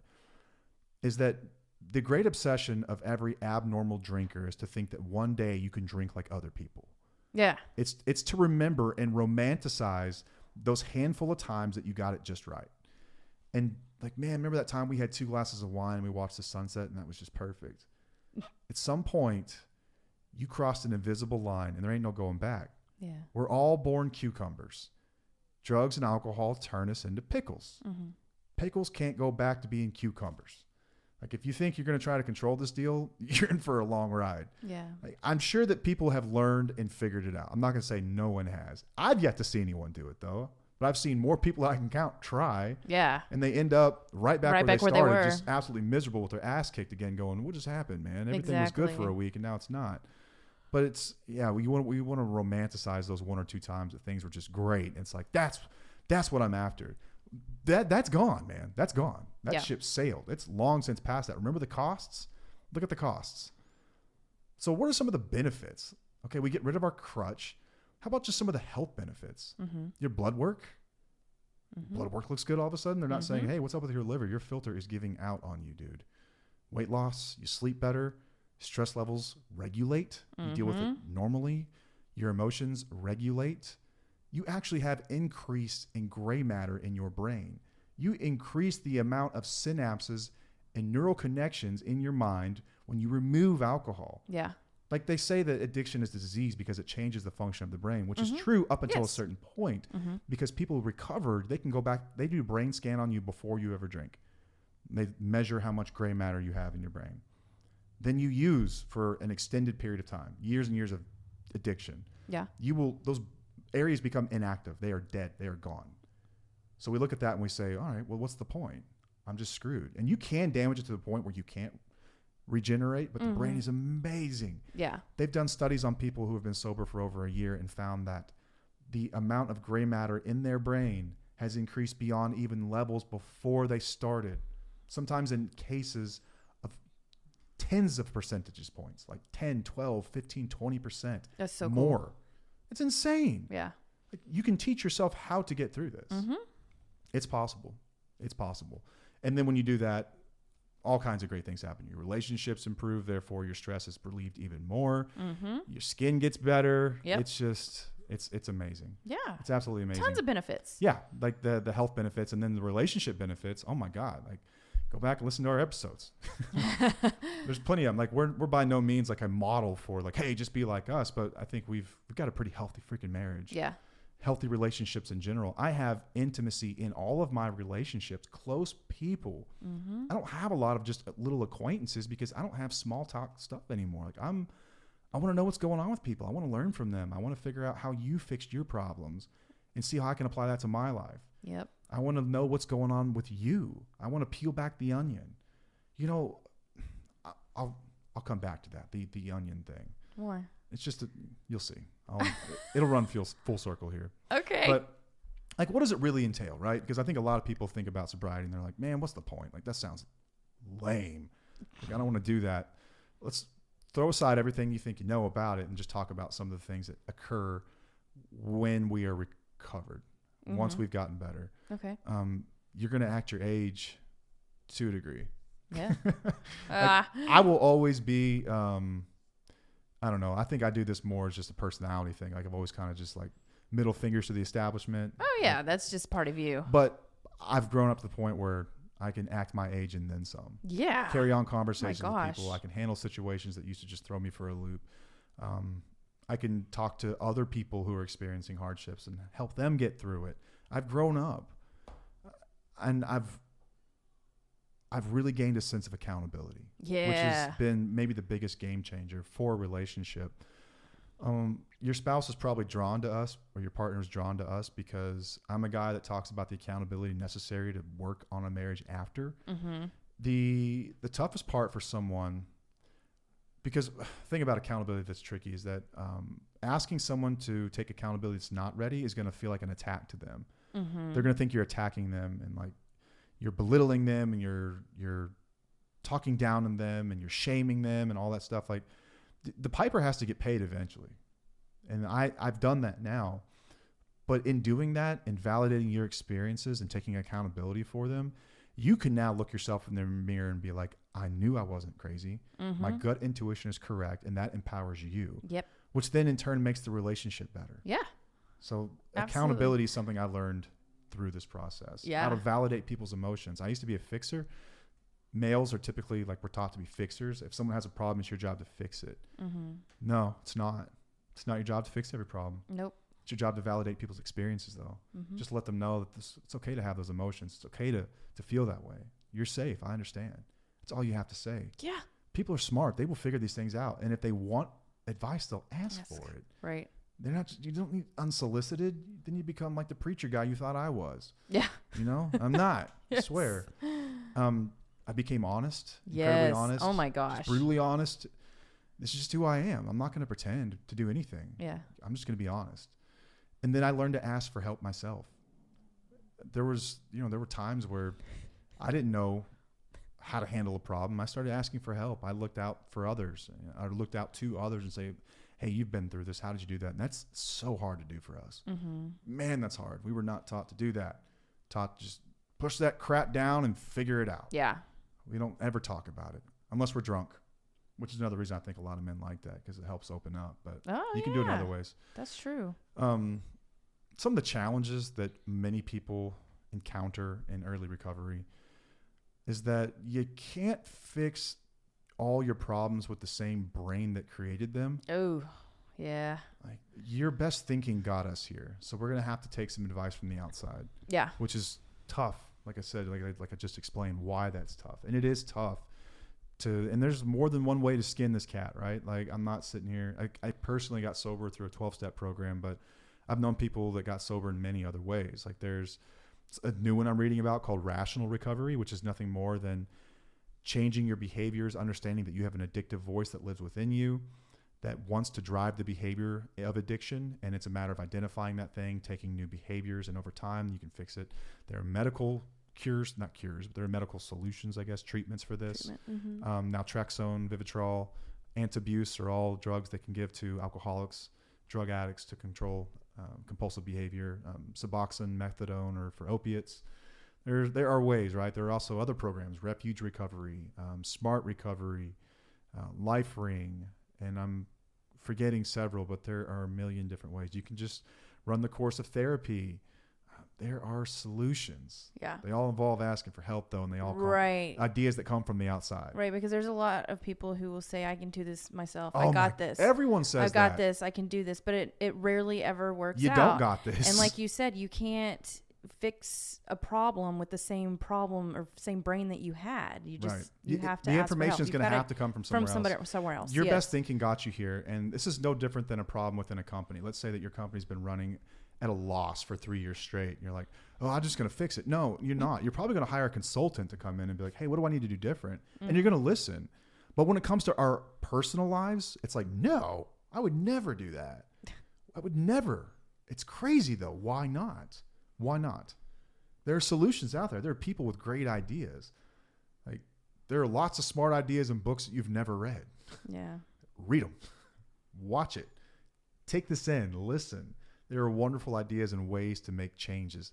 is that the great obsession of every abnormal drinker is to think that one day you can drink like other people. Yeah. It's to remember and romanticize those handful of times that you got it just right. And like, man, remember that time we had 2 glasses of wine and we watched the sunset and that was just perfect. At some point, you crossed an invisible line and there ain't no going back. Yeah. We're all born cucumbers. Drugs and alcohol turn us into pickles. Pickles can't go back to being cucumbers. Like if you think you're going to try to control this deal, you're in for a long ride. Yeah. Like, I'm sure that people have learned and figured it out. I'm not going to say no one has. I've yet to see anyone do it though. But I've seen more people I can count try. Yeah. And they end up right back where they started, were. just absolutely miserable with their ass kicked again, going, what just happened, man? Everything was good for a week and now it's not. But it's, we want to romanticize those 1 or 2 times that things were just great. It's like, that's what I'm after. That's gone, man. That's gone. That ship sailed. It's long since past that. Remember the costs? Look at the costs. So what are some of the benefits? Okay, we get rid of our crutch. How about just some of the health benefits? Your blood work. Blood work looks good all of a sudden. They're not saying, hey, what's up with your liver? Your filter is giving out on you, dude. Weight loss, you sleep better. Stress levels regulate. You deal with it normally. Your emotions regulate. You actually have increase in gray matter in your brain. You increase the amount of synapses and neural connections in your mind when you remove alcohol. Yeah. Like they say that addiction is a disease because it changes the function of the brain, which is true up until a certain point. Because people recovered, they can go back, they do a brain scan on you before you ever drink. They measure how much gray matter you have in your brain. Then you use for an extended period of time, years and years of addiction. Yeah. Those areas become inactive. They are dead. They are gone. So we look at that and we say, all right, well, what's the point? I'm just screwed. And you can damage it to the point where you can't regenerate, but the brain is amazing. Yeah. They've done studies on people who have been sober for over a year and found that the amount of gray matter in their brain has increased beyond even levels before they started. Sometimes in cases of tens of percentage points, like 10, 12, 15, 20%. That's so more. cool. It's insane. Yeah. Like, you can teach yourself how to get through this. It's possible. It's possible. And then when you do that, all kinds of great things happen. Your relationships improve. Therefore, your stress is relieved even more. Your skin gets better. Yep. It's just, it's amazing. Yeah. It's absolutely amazing. Tons of benefits. Yeah. Like the health benefits, and then the relationship benefits. Oh my God. Like, go back and listen to our episodes. There's plenty of them. Like, we're by no means like a model for like, hey, just be like us. But I think we've got a pretty healthy freaking marriage. Yeah. Healthy relationships in general. I have intimacy in all of my relationships, close people. I don't have a lot of just little acquaintances because I don't have small talk stuff anymore. Like, I want to know what's going on with people. I want to learn from them. I want to figure out how you fixed your problems and see how I can apply that to my life. Yep. I want to know what's going on with you. I want to peel back the onion. You know, I'll come back to that, the onion thing. Why? It's just, you'll see. It'll run full circle here. Okay. But like, what does it really entail, right? Because I think a lot of people think about sobriety and they're like, man, what's the point? Like, that sounds lame. Like, I don't want to do that. Let's throw aside everything you think you know about it and just talk about some of the things that occur when we are recovered, once we've gotten better. Okay. You're going to act your age to a degree. Yeah. Like, I will always be, I don't know. I think I do this more as just a personality thing. Like, I've always kind of just like middle fingers to the establishment. Oh yeah. That's just part of you. But I've grown up to the point where I can act my age and then some. Yeah. Carry on conversations with gosh. people. I can handle situations that used to just throw me for a loop. I can talk to other people who are experiencing hardships and help them get through it. I've grown up, and I've really gained a sense of accountability, Yeah. which has been maybe the biggest game changer for a relationship. Your spouse is probably drawn to us, or your partner is drawn to us because I'm a guy that talks about the accountability necessary to work on a marriage after. The toughest part for someone, because the thing about accountability that's tricky is that asking someone to take accountability that's not ready is going to feel like an attack to them. They're going to think you're attacking them and like you're belittling them and you're talking down on them and you're shaming them and all that stuff. Like, the piper has to get paid eventually. And I've done that now. But in doing that and validating your experiences and taking accountability for them, you can now look yourself in the mirror and be like, I knew I wasn't crazy. My gut intuition is correct. And that empowers you. Yep. Which then in turn makes the relationship better. Yeah. So Absolutely. accountability is something I learned through this process. Yeah. How to validate people's emotions. I used to be a fixer. Males are typically like, we're taught to be fixers. If someone has a problem, it's your job to fix it. No, it's not. It's not your job to fix every problem. Nope. It's your job to validate people's experiences, though. Just let them know that it's okay to have those emotions. It's okay to feel that way. You're safe. I understand. That's all you have to say. Yeah. People are smart. They will figure these things out. And if they want advice, they'll ask for it. Right. They're not. You don't need unsolicited. Then you become like the preacher guy you thought I was. Yeah. You know, I'm not. Yes. I swear. I became honest. Yes. Incredibly honest. Oh my gosh. Just brutally honest. This is just who I am. I'm not going to pretend to do anything. Yeah. I'm just going to be honest. And then I learned to ask for help myself. There were times where I didn't know how to handle a problem. I started asking for help. I looked out for others. I looked out to others and say, hey, you've been through this. How did you do that? And that's so hard to do for us. Man, that's hard. We were not taught to do that. Taught to just push that crap down and figure it out. Yeah. We don't ever talk about it unless we're drunk, which is another reason I think a lot of men like that, because it helps open up. But you can do it in other ways. That's true. Some of the challenges that many people encounter in early recovery is that you can't fix all your problems with the same brain that created them. Oh, yeah. Like, your best thinking got us here. So we're going to have to take some advice from the outside. Yeah. Which is tough. Like I said, like I just explained why that's tough. And it is tough and there's more than one way to skin this cat, right? Like, I'm not sitting here. I personally got sober through a 12-step program, but I've known people that got sober in many other ways. Like, there's a new one I'm reading about called rational recovery, which is nothing more than changing your behaviors, understanding that you have an addictive voice that lives within you that wants to drive the behavior of addiction. And it's a matter of identifying that thing, taking new behaviors, and over time you can fix it. There are medical cures, not cures, but there are medical solutions, I guess, treatments for this. Naltrexone, Vivitrol, Antabuse are all drugs they can give to alcoholics, drug addicts to control compulsive behavior. Suboxone, methadone, or for opiates. There are ways, right? There are also other programs, Refuge Recovery, Smart Recovery, Life Ring, and I'm forgetting several, but there are a million different ways. You can just run the course of therapy. There are solutions. Yeah. They all involve asking for help, though, and they all ideas that come from the outside. Right, because there's a lot of people who will say, I can do this myself. Oh, I got this. Everyone says that. I got this. I can do this. But it rarely ever works out. You don't got this. And like you said, you can't fix a problem with the same problem or same brain that you had. You just you have to. The information is going to have to come from somewhere else. Your best thinking got you here, and this is no different than a problem within a company. Let's say that your company's been running at a loss for 3 years straight. And you're like, oh, I'm just going to fix it. No, you're not. You're probably going to hire a consultant to come in and be like, hey, what do I need to do different? And you're going to listen. But when it comes to our personal lives, it's like, no, I would never do that. I would never. It's crazy though. Why not? Why not? There are solutions out there. There are people with great ideas. Like, there are lots of smart ideas in books that you've never read. Yeah. Read them. Watch it. Take this in. Listen. There are wonderful ideas and ways to make changes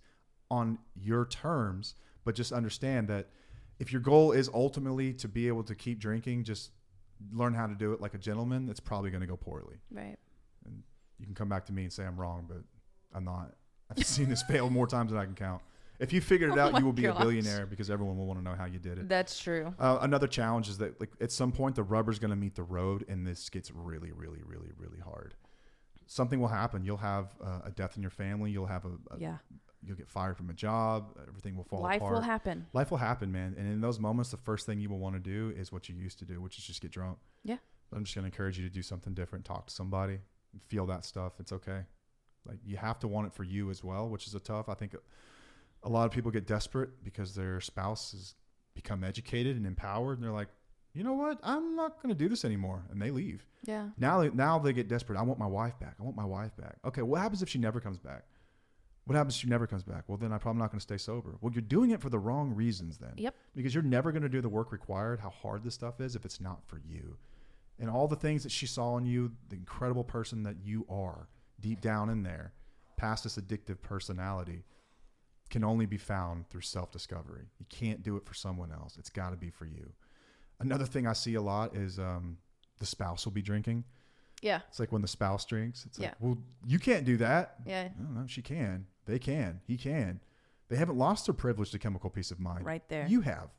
on your terms, but just understand that if your goal is ultimately to be able to keep drinking, just learn how to do it like a gentleman. It's probably going to go poorly. Right. And you can come back to me and say I'm wrong, but I'm not. I've seen this fail more times than I can count. If you figured it out, you will be a billionaire because everyone will want to know how you did it. That's true. Another challenge is that, like, at some point the rubber's going to meet the road, and this gets really, really, really, really hard. Something will happen. You'll have a death in your family. You'll have you'll get fired from a job. Everything will fall apart. Life will happen. Life will happen, man. And in those moments, the first thing you will want to do is what you used to do, which is just get drunk. Yeah. I'm just going to encourage you to do something different. Talk to somebody. Feel that stuff. It's okay. Like, you have to want it for you as well, which is I think a lot of people get desperate because their spouse has become educated and empowered, and they're like, you know what? I'm not going to do this anymore. And they leave. Yeah. Now they get desperate. I want my wife back. I want my wife back. Okay. What happens if she never comes back? What happens if she never comes back? Well, then I'm probably not going to stay sober. Well, you're doing it for the wrong reasons then. Yep. Because you're never going to do the work required, how hard this stuff is, if it's not for you. And all the things that she saw in you, the incredible person that you are deep down in there, past this addictive personality, can only be found through self-discovery. You can't do it for someone else. It's got to be for you. Another thing I see a lot is the spouse will be drinking. Yeah. It's like when the spouse drinks, it's like, well, you can't do that. Yeah. No, she can. They can. He can. They haven't lost their privilege to chemical peace of mind. Right there. You have.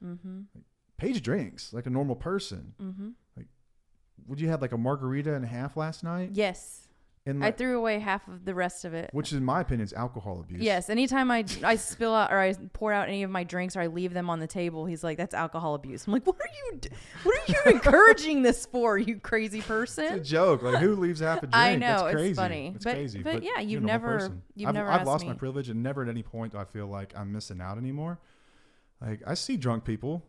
Mm-hmm. Like, Paige drinks like a normal person. Mm-hmm. Like, would you have like a margarita and a half last night? Yes. And I threw away half of the rest of it. Which in my opinion is alcohol abuse. Yes. Anytime I spill out or I pour out any of my drinks or I leave them on the table, he's like, that's alcohol abuse. I'm like, what are you encouraging this for, you crazy person? It's a joke. Like, who leaves half a drink? I know. That's crazy. It's funny. It's crazy. But yeah, you've never I've lost my privilege, and never at any point do I feel like I'm missing out anymore. Like, I see drunk people.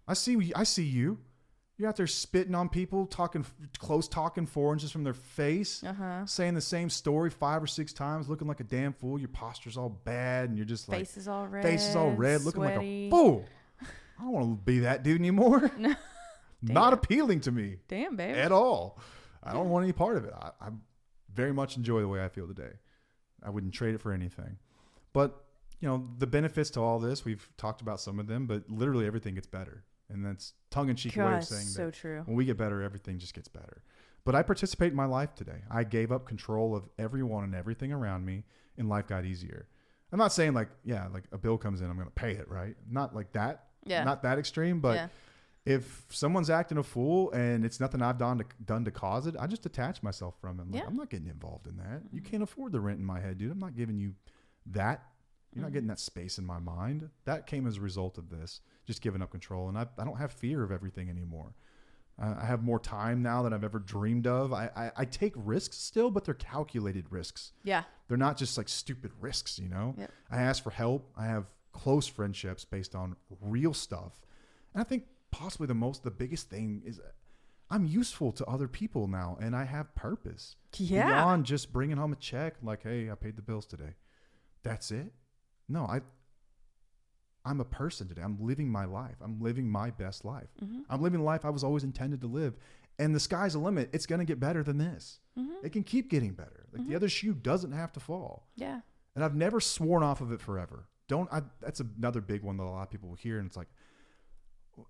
I see you. You're out there spitting on people, talking 4 inches from their face, saying the same story 5 or 6 times, looking like a damn fool. Your posture's all bad, and you're just like faces all red, looking like a fool. I don't want to be that dude anymore. Not appealing to me. Damn, babe. At all. I don't want any part of it. I very much enjoy the way I feel today. I wouldn't trade it for anything. But, you know, the benefits to all this, we've talked about some of them, but literally everything gets better. And that's tongue-in-cheek way of saying so that true. When we get better, everything just gets better. But I participate in my life today. I gave up control of everyone and everything around me, and life got easier. I'm not saying like a bill comes in, I'm going to pay it, right? Not like that. Yeah. Not that extreme. But if someone's acting a fool and it's nothing I've done to cause it, I just detach myself from it. I'm not getting involved in that. You can't afford the rent in my head, dude. I'm not giving you that. You're not getting that space in my mind. That came as a result of this, just giving up control. And I don't have fear of everything anymore. I have more time now than I've ever dreamed of. I take risks still, but they're calculated risks. Yeah. They're not just like stupid risks, you know? Yep. I ask for help. I have close friendships based on real stuff. And I think possibly the biggest thing is I'm useful to other people now, and I have purpose. Yeah. Beyond just bringing home a check, like, hey, I paid the bills today. That's it. No, I'm a person today. I'm living my life. I'm living my best life. Mm-hmm. I'm living the life I was always intended to live. And the sky's the limit. It's going to get better than this. Mm-hmm. It can keep getting better. Like the other shoe doesn't have to fall. Yeah. And I've never sworn off of it forever. That's another big one that a lot of people will hear. And it's like,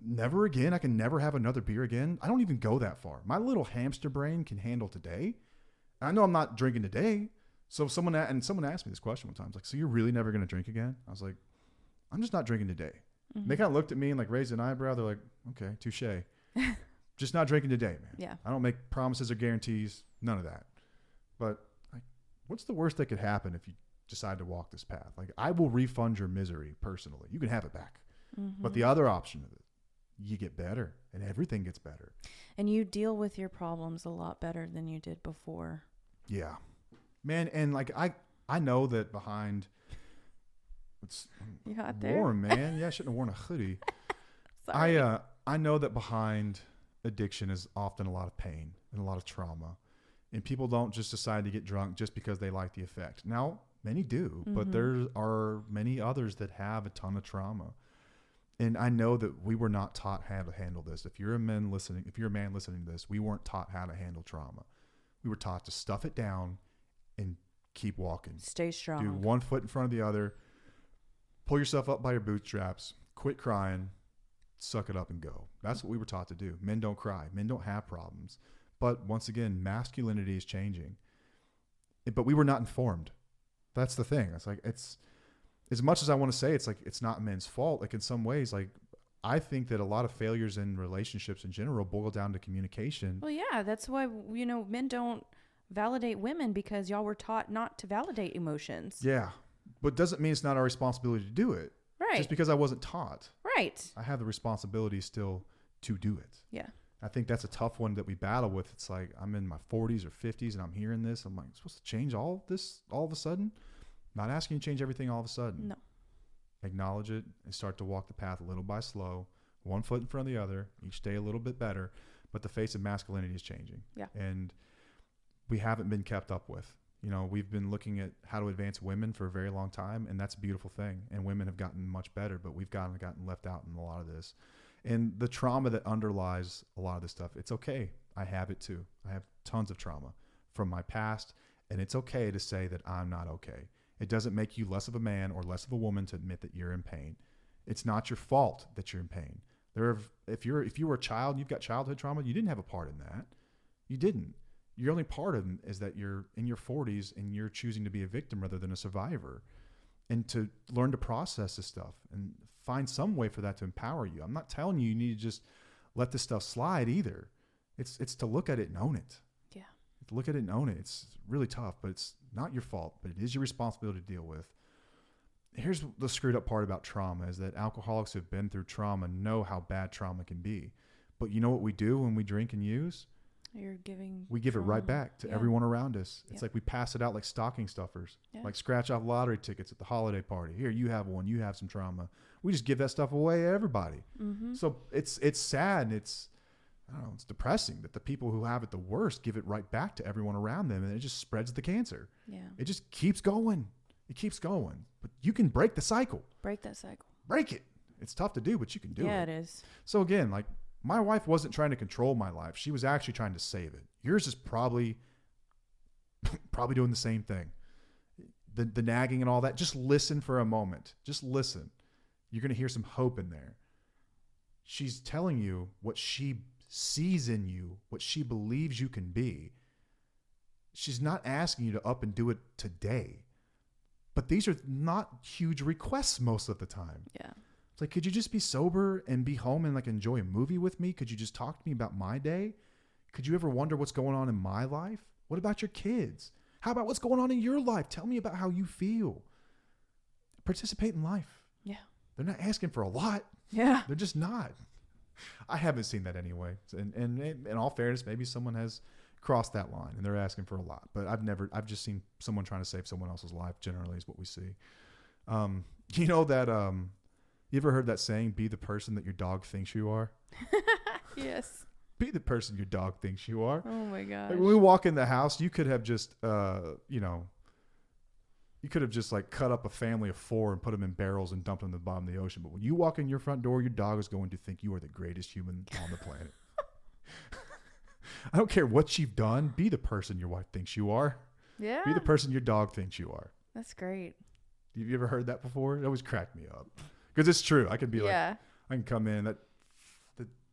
never again. I can never have another beer again. I don't even go that far. My little hamster brain can handle today. And I know I'm not drinking today. So someone asked me this question one time. It's like, so you're really never going to drink again? I was like, I'm just not drinking today. Mm-hmm. They kind of looked at me and like raised an eyebrow. They're like, okay, touche. Just not drinking today, man. Yeah. I don't make promises or guarantees. None of that. But like, what's the worst that could happen if you decide to walk this path? Like, I will refund your misery personally. You can have it back. Mm-hmm. But the other option of it, you get better and everything gets better. And you deal with your problems a lot better than you did before. Yeah, man. And like, I know that behind it's You hot there? warm, man. Yeah. I shouldn't have worn a hoodie. Sorry. I know that behind addiction is often a lot of pain and a lot of trauma, and people don't just decide to get drunk just because they like the effect. Now, many do, but there are many others that have a ton of trauma. And I know that we were not taught how to handle this. If you're a man listening to this, we weren't taught how to handle trauma. We were taught to stuff it down and keep walking. Stay strong. Do one foot in front of the other. Pull yourself up by your bootstraps. Quit crying. Suck it up and go. That's what we were taught to do. Men don't cry. Men don't have problems. But once again, masculinity is changing. But we were not informed. That's the thing. It's like, it's as much as I want to say it's like it's not men's fault. Like in some ways, like I think that a lot of failures in relationships in general boil down to communication. Well, yeah, that's why, men don't validate women, because y'all were taught not to validate emotions. Yeah. But doesn't mean it's not our responsibility to do it. Right. Just because I wasn't taught. Right. I have the responsibility still to do it. Yeah. I think that's a tough one that we battle with. It's like I'm in my 40s or 50s and I'm hearing this. I'm like, I'm supposed to change all of this all of a sudden? Not asking you to change everything all of a sudden. No. Acknowledge it and start to walk the path little by slow, one foot in front of the other, each day a little bit better. But the face of masculinity is changing. Yeah. And we haven't been kept up with. We've been looking at how to advance women for a very long time, and that's a beautiful thing. And women have gotten much better, but we've gotten left out in a lot of this. And the trauma that underlies a lot of this stuff, it's okay. I have it too. I have tons of trauma from my past, and it's okay to say that I'm not okay. It doesn't make you less of a man or less of a woman to admit that you're in pain. It's not your fault that you're in pain. If you were a child and you've got childhood trauma, you didn't have a part in that. You didn't. Your only part of it is that you're in your 40s and you're choosing to be a victim rather than a survivor, and to learn to process this stuff and find some way for that to empower you. I'm not telling you need to just let this stuff slide either. It's to look at it and own it. Yeah. To look at it and own it. It's really tough, but it's not your fault, but it is your responsibility to deal with. Here's the screwed up part about trauma is that alcoholics who've been through trauma know how bad trauma can be. But you know what we do when we drink and use? We give it right back to everyone around us. It's like we pass it out like stocking stuffers, like scratch off lottery tickets at the holiday party. Here, you have one. You have some trauma. We just give that stuff away to everybody. Mm-hmm. So it's sad. And it's depressing that the people who have it the worst give it right back to everyone around them, and it just spreads the cancer. Yeah. It just keeps going. It keeps going. But you can break the cycle. Break that cycle. Break it. It's tough to do, but you can do it. Yeah, it is. So again, like, my wife wasn't trying to control my life. She was actually trying to save it. Yours is probably doing the same thing. The nagging and all that. Just listen for a moment. Just listen. You're going to hear some hope in there. She's telling you what she sees in you, what she believes you can be. She's not asking you to up and do it today. But these are not huge requests most of the time. Yeah. It's like, could you just be sober and be home and like enjoy a movie with me? Could you just talk to me about my day? Could you ever wonder what's going on in my life? What about your kids? How about what's going on in your life? Tell me about how you feel. Participate in life. Yeah. They're not asking for a lot. Yeah. They're just not. I haven't seen that anyway. And in all fairness, maybe someone has crossed that line and they're asking for a lot. But I've just seen someone trying to save someone else's life generally is what we see. You ever heard that saying, be the person that your dog thinks you are? Yes. Be the person your dog thinks you are. Oh my gosh. Like when we walk in the house, you could have just, you could have just like cut up a family of 4 and put them in barrels and dumped them in the bottom of the ocean. But when you walk in your front door, your dog is going to think you are the greatest human on the planet. I don't care what you've done. Be the person your wife thinks you are. Yeah. Be the person your dog thinks you are. That's great. Have you ever heard that before? It always cracked me up. Because it's true. I could be like, I can come in, the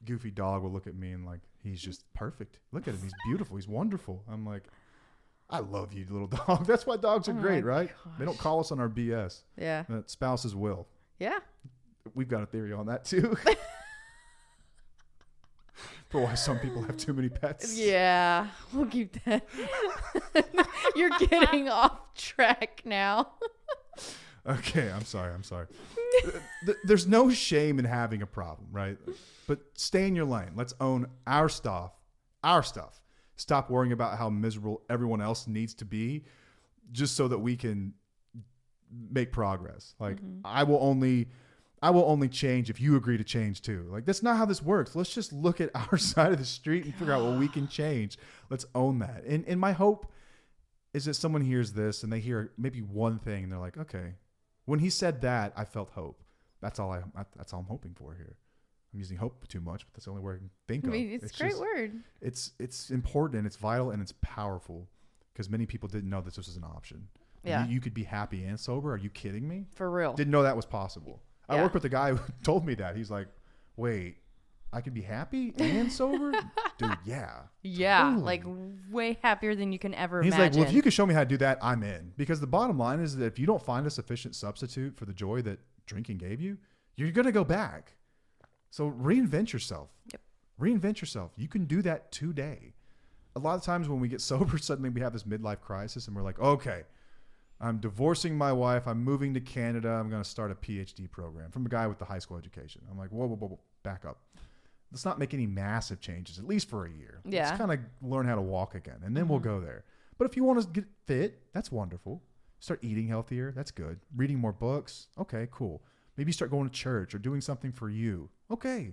goofy dog will look at me and like, he's just perfect. Look at him. He's beautiful. He's wonderful. I'm like, I love you, little dog. That's why dogs are great, right? Gosh. They don't call us on our BS. Yeah. Spouses will. Yeah. We've got a theory on that too. For why some people have too many pets. Yeah. We'll keep that. You're getting off track now. Okay, I'm sorry. There's no shame in having a problem, right? But stay in your lane. Let's own our stuff. Stop worrying about how miserable everyone else needs to be just so that we can make progress. Like, I will only change if you agree to change too. Like, that's not how this works. Let's just look at our side of the street and figure out what we can change. Let's own that. And my hope is that someone hears this and they hear maybe one thing and they're like, okay, when he said that, I felt hope. That's all I'm hoping for here. I'm using hope too much, but that's the only word I can think of. It's a great word. It's important and it's vital and it's powerful because many people didn't know that this was an option. Yeah. You could be happy and sober. Are you kidding me? For real. Didn't know that was possible. Yeah. I worked with a guy who told me that. He's like, wait, I could be happy and sober? Dude, yeah. Yeah. Totally. Like way happier than you can ever He's imagine. like, well, if you can show me how to do that, I'm in. Because the bottom line is that if you don't find a sufficient substitute for the joy that drinking gave you, you're going to go back. So reinvent yourself. Yep. Reinvent yourself. You can do that today. A lot of times when we get sober, suddenly we have this midlife crisis and we're like, okay, I'm divorcing my wife. I'm moving to Canada. I'm going to start a PhD program from a guy with the high school education. I'm like, whoa, back up. Let's not make any massive changes, at least for a year. Yeah. Let's kind of learn how to walk again, and then we'll go there. But if you want to get fit, that's wonderful. Start eating healthier. That's good. Reading more books. Okay, cool. Maybe start going to church or doing something for you. Okay.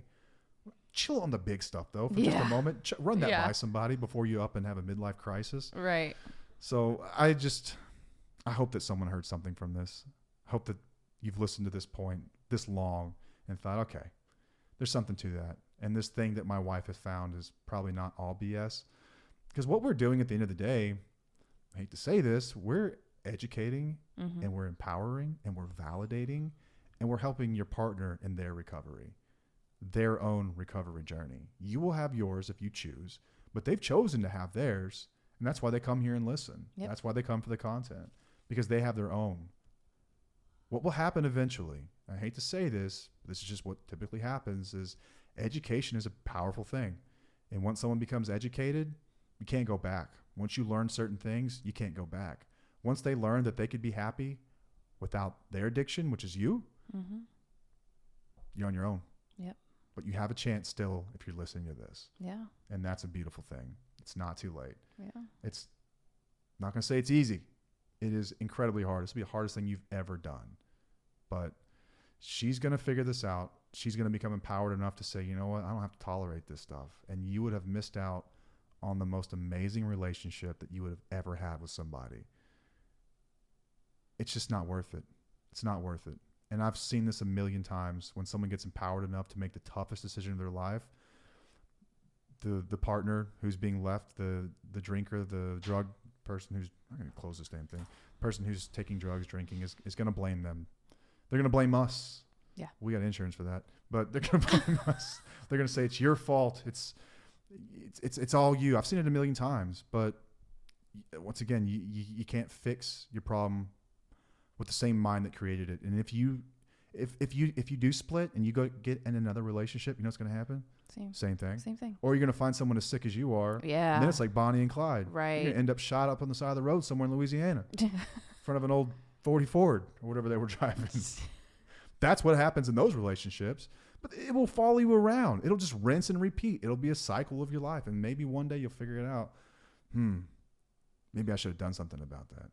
Chill on the big stuff, though, for just a moment. Run that by somebody before you up and have a midlife crisis. Right. So I hope that someone heard something from this. I hope that you've listened to this point this long and thought, okay, there's something to that. And this thing that my wife has found is probably not all BS. Because what we're doing at the end of the day, I hate to say this, we're educating and we're empowering and we're validating and we're helping your partner in their recovery, their own recovery journey. You will have yours if you choose, but they've chosen to have theirs. And that's why they come here and listen. Yep. That's why they come for the content, because they have their own. What will happen eventually, I hate to say this, but this is just what typically happens, is education is a powerful thing. And once someone becomes educated, you can't go back. Once you learn certain things, you can't go back. Once they learn that they could be happy without their addiction, which is you, you're on your own. Yep. But you have a chance still if you're listening to this. Yeah. And that's a beautiful thing. It's not too late. Yeah. It's not going to say it's easy. It is incredibly hard. It's going to be the hardest thing you've ever done. But she's going to figure this out. She's going to become empowered enough to say, you know what? I don't have to tolerate this stuff. And you would have missed out on the most amazing relationship that you would have ever had with somebody. It's just not worth it. It's not worth it. And I've seen this a million times when someone gets empowered enough to make the toughest decision of their life. The partner who's being left, the drinker, the drug person who's, I'm going to close this damn thing, person who's taking drugs, drinking is going to blame them. They're going to blame us. Yeah. We got insurance for that, but they're going to blame us. They're going to say it's your fault. It's all you. I've seen it a million times, but once again, you can't fix your problem with the same mind that created it. And if you do split and you go get in another relationship, you know what's going to happen? Same thing. Same thing. Or you're going to find someone as sick as you are. Yeah. And then it's like Bonnie and Clyde. Right. You're going to end up shot up on the side of the road somewhere in Louisiana in front of an old 40 Ford or whatever they were driving. That's what happens in those relationships. But it will follow you around. It'll just rinse and repeat. It'll be a cycle of your life. And maybe one day you'll figure it out. Maybe I should have done something about that.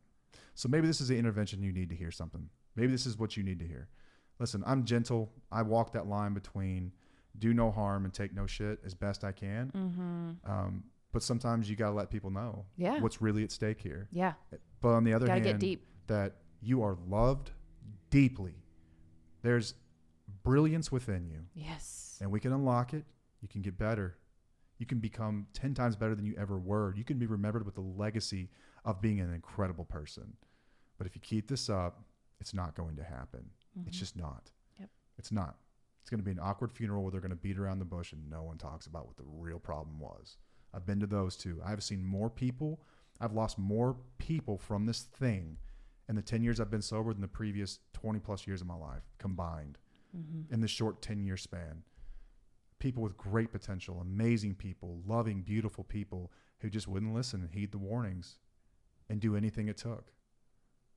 So maybe this is the intervention you need to hear something. Maybe this is what you need to hear. listen, I'm gentle. I walk that line between do no harm and take no shit as best I can. But sometimes you got to let people know what's really at stake here. Yeah. But on the other Gotta hand, get deep. that you are loved deeply. There's brilliance within you. Yes. And we can unlock it. You can get better. You can become 10 times better than you ever were. You can be remembered with the legacy of being an incredible person. But if you keep this up, it's not going to happen. It's just not. Yep. It's not. It's going to be an awkward funeral where they're going to beat around the bush and no one talks about what the real problem was. I've been to those too. I've seen more people. I've lost more people from this thing in the 10 years I've been sober than the previous 20 plus years of my life combined in this short 10-year span. People with great potential, amazing people, loving, beautiful people who just wouldn't listen and heed the warnings and do anything it took.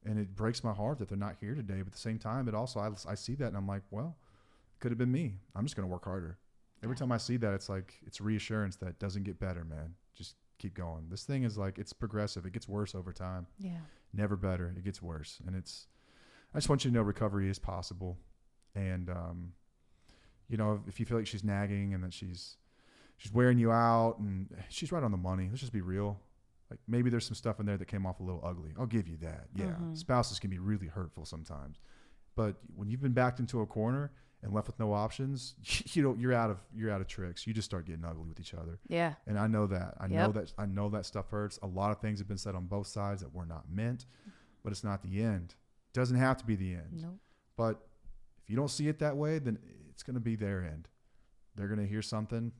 And it breaks my heart that they're not here today. But at the same time, it also, I see that and I'm like, well, it could have been me. I'm just going to work harder. Every time I see that, it's like, it's reassurance that it doesn't get better, man. Just keep going. This thing is like, it's progressive. It gets worse over time. Yeah. Never better. It gets worse. And I just want you to know recovery is possible. And, you know, if you feel like she's nagging and that she's wearing you out and she's right on the money, let's just be real. Like maybe there's some stuff in there that came off a little ugly. I'll give you that. Yeah. Spouses can be really hurtful sometimes, but when you've been backed into a corner and left with no options, you're out of tricks. You just start getting ugly with each other. Yeah. And I know that. I know that stuff hurts. A lot of things have been said on both sides that were not meant, but it's not the end. It doesn't have to be the end. Nope. But if you don't see it that way, then it's going to be their end. They're going to hear something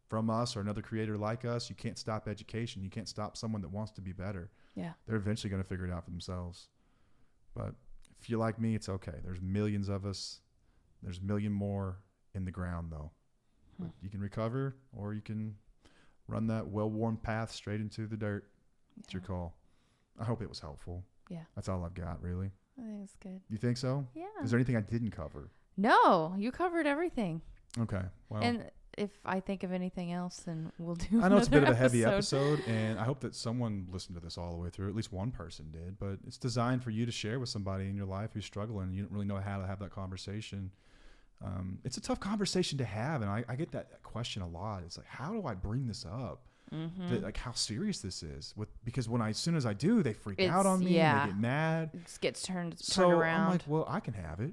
from us or another creator like us. You can't stop education. You can't stop someone that wants to be better. Yeah. They're eventually going to figure it out for themselves. But if you're like me, it's okay. There's millions of us. There's a million more in the ground, though. But you can recover, or you can run that well-worn path straight into the dirt. It's your call. I hope it was helpful. Yeah. That's all I've got, really. I think it's good. You think so? Yeah. Is there anything I didn't cover? No, you covered everything. Okay. Well, and if I think of anything else, then we'll do. I know it's a bit of a heavy episode, and I hope that someone listened to this all the way through. At least one person did. But it's designed for you to share with somebody in your life who's struggling. You don't really know how to have that conversation. It's a tough conversation to have, and I get that question a lot. It's like, how do I bring this up? Like how serious this is? Because as soon as I do, they freak out on me. And they get mad. It gets turned around. I'm like, well, I can have it.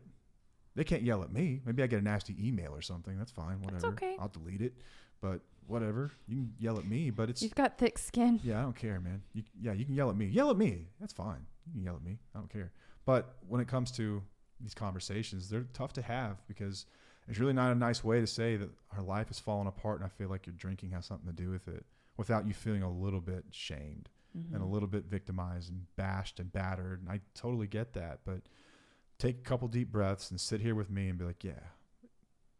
They can't yell at me. Maybe I get a nasty email or something. That's fine. Whatever. That's okay. I'll delete it. But whatever. You can yell at me, but you've got thick skin. Yeah, I don't care, man. You can yell at me. Yell at me. That's fine. You can yell at me. I don't care. But when it comes to these conversations, they're tough to have because there's really not a nice way to say that our life is falling apart and I feel like your drinking has something to do with it without you feeling a little bit shamed and a little bit victimized and bashed and battered. And I totally get that, but take a couple deep breaths and sit here with me and be like, yeah,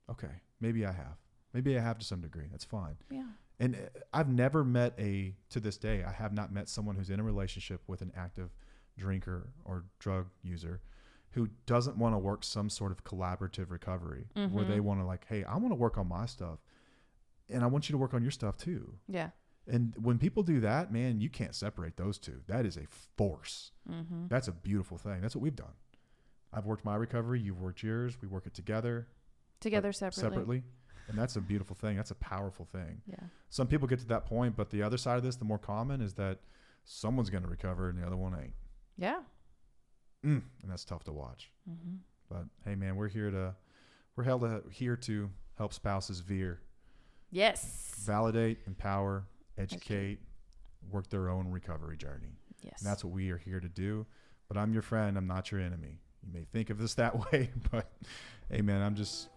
okay, maybe I have to some degree. That's fine. Yeah. And I've never to this day, I have not met someone who's in a relationship with an active drinker or drug user who doesn't want to work some sort of collaborative recovery where they want to like, hey, I want to work on my stuff and I want you to work on your stuff too. Yeah. And when people do that, man, you can't separate those two. That is a force. That's a beautiful thing. That's what we've done. I've worked my recovery. You've worked yours. We work it together separately. And that's a beautiful thing. That's a powerful thing. Yeah. Some people get to that point, but the other side of this, the more common, is that someone's going to recover and the other one ain't. Yeah. And that's tough to watch. But hey, man, we're here to help spouses veer. Yes. Validate, empower, educate, work their own recovery journey. Yes. And that's what we are here to do. But I'm your friend. I'm not your enemy. You may think of this that way, but hey, man, I'm just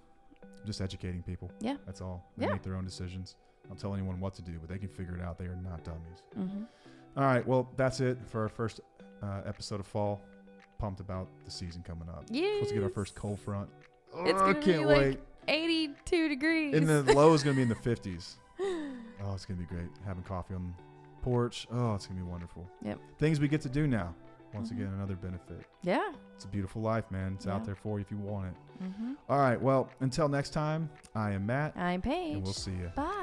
educating people. Yeah. That's all. They make their own decisions. I don't tell anyone what to do, but they can figure it out. They are not dummies. All right. Well, that's it for our first episode of fall. Pumped about the season coming up. Yeah. Supposed to get our first cold front. I can't wait. Like 82 degrees. And the low is going to be in the 50s. Oh, it's going to be great. Having coffee on the porch. Oh, it's going to be wonderful. Yep. Things we get to do now. Once again, another benefit. Yeah. It's a beautiful life, man. It's out there for you if you want it. All right. Well, until next time, I am Matt. I'm Paige. And we'll see you. Bye.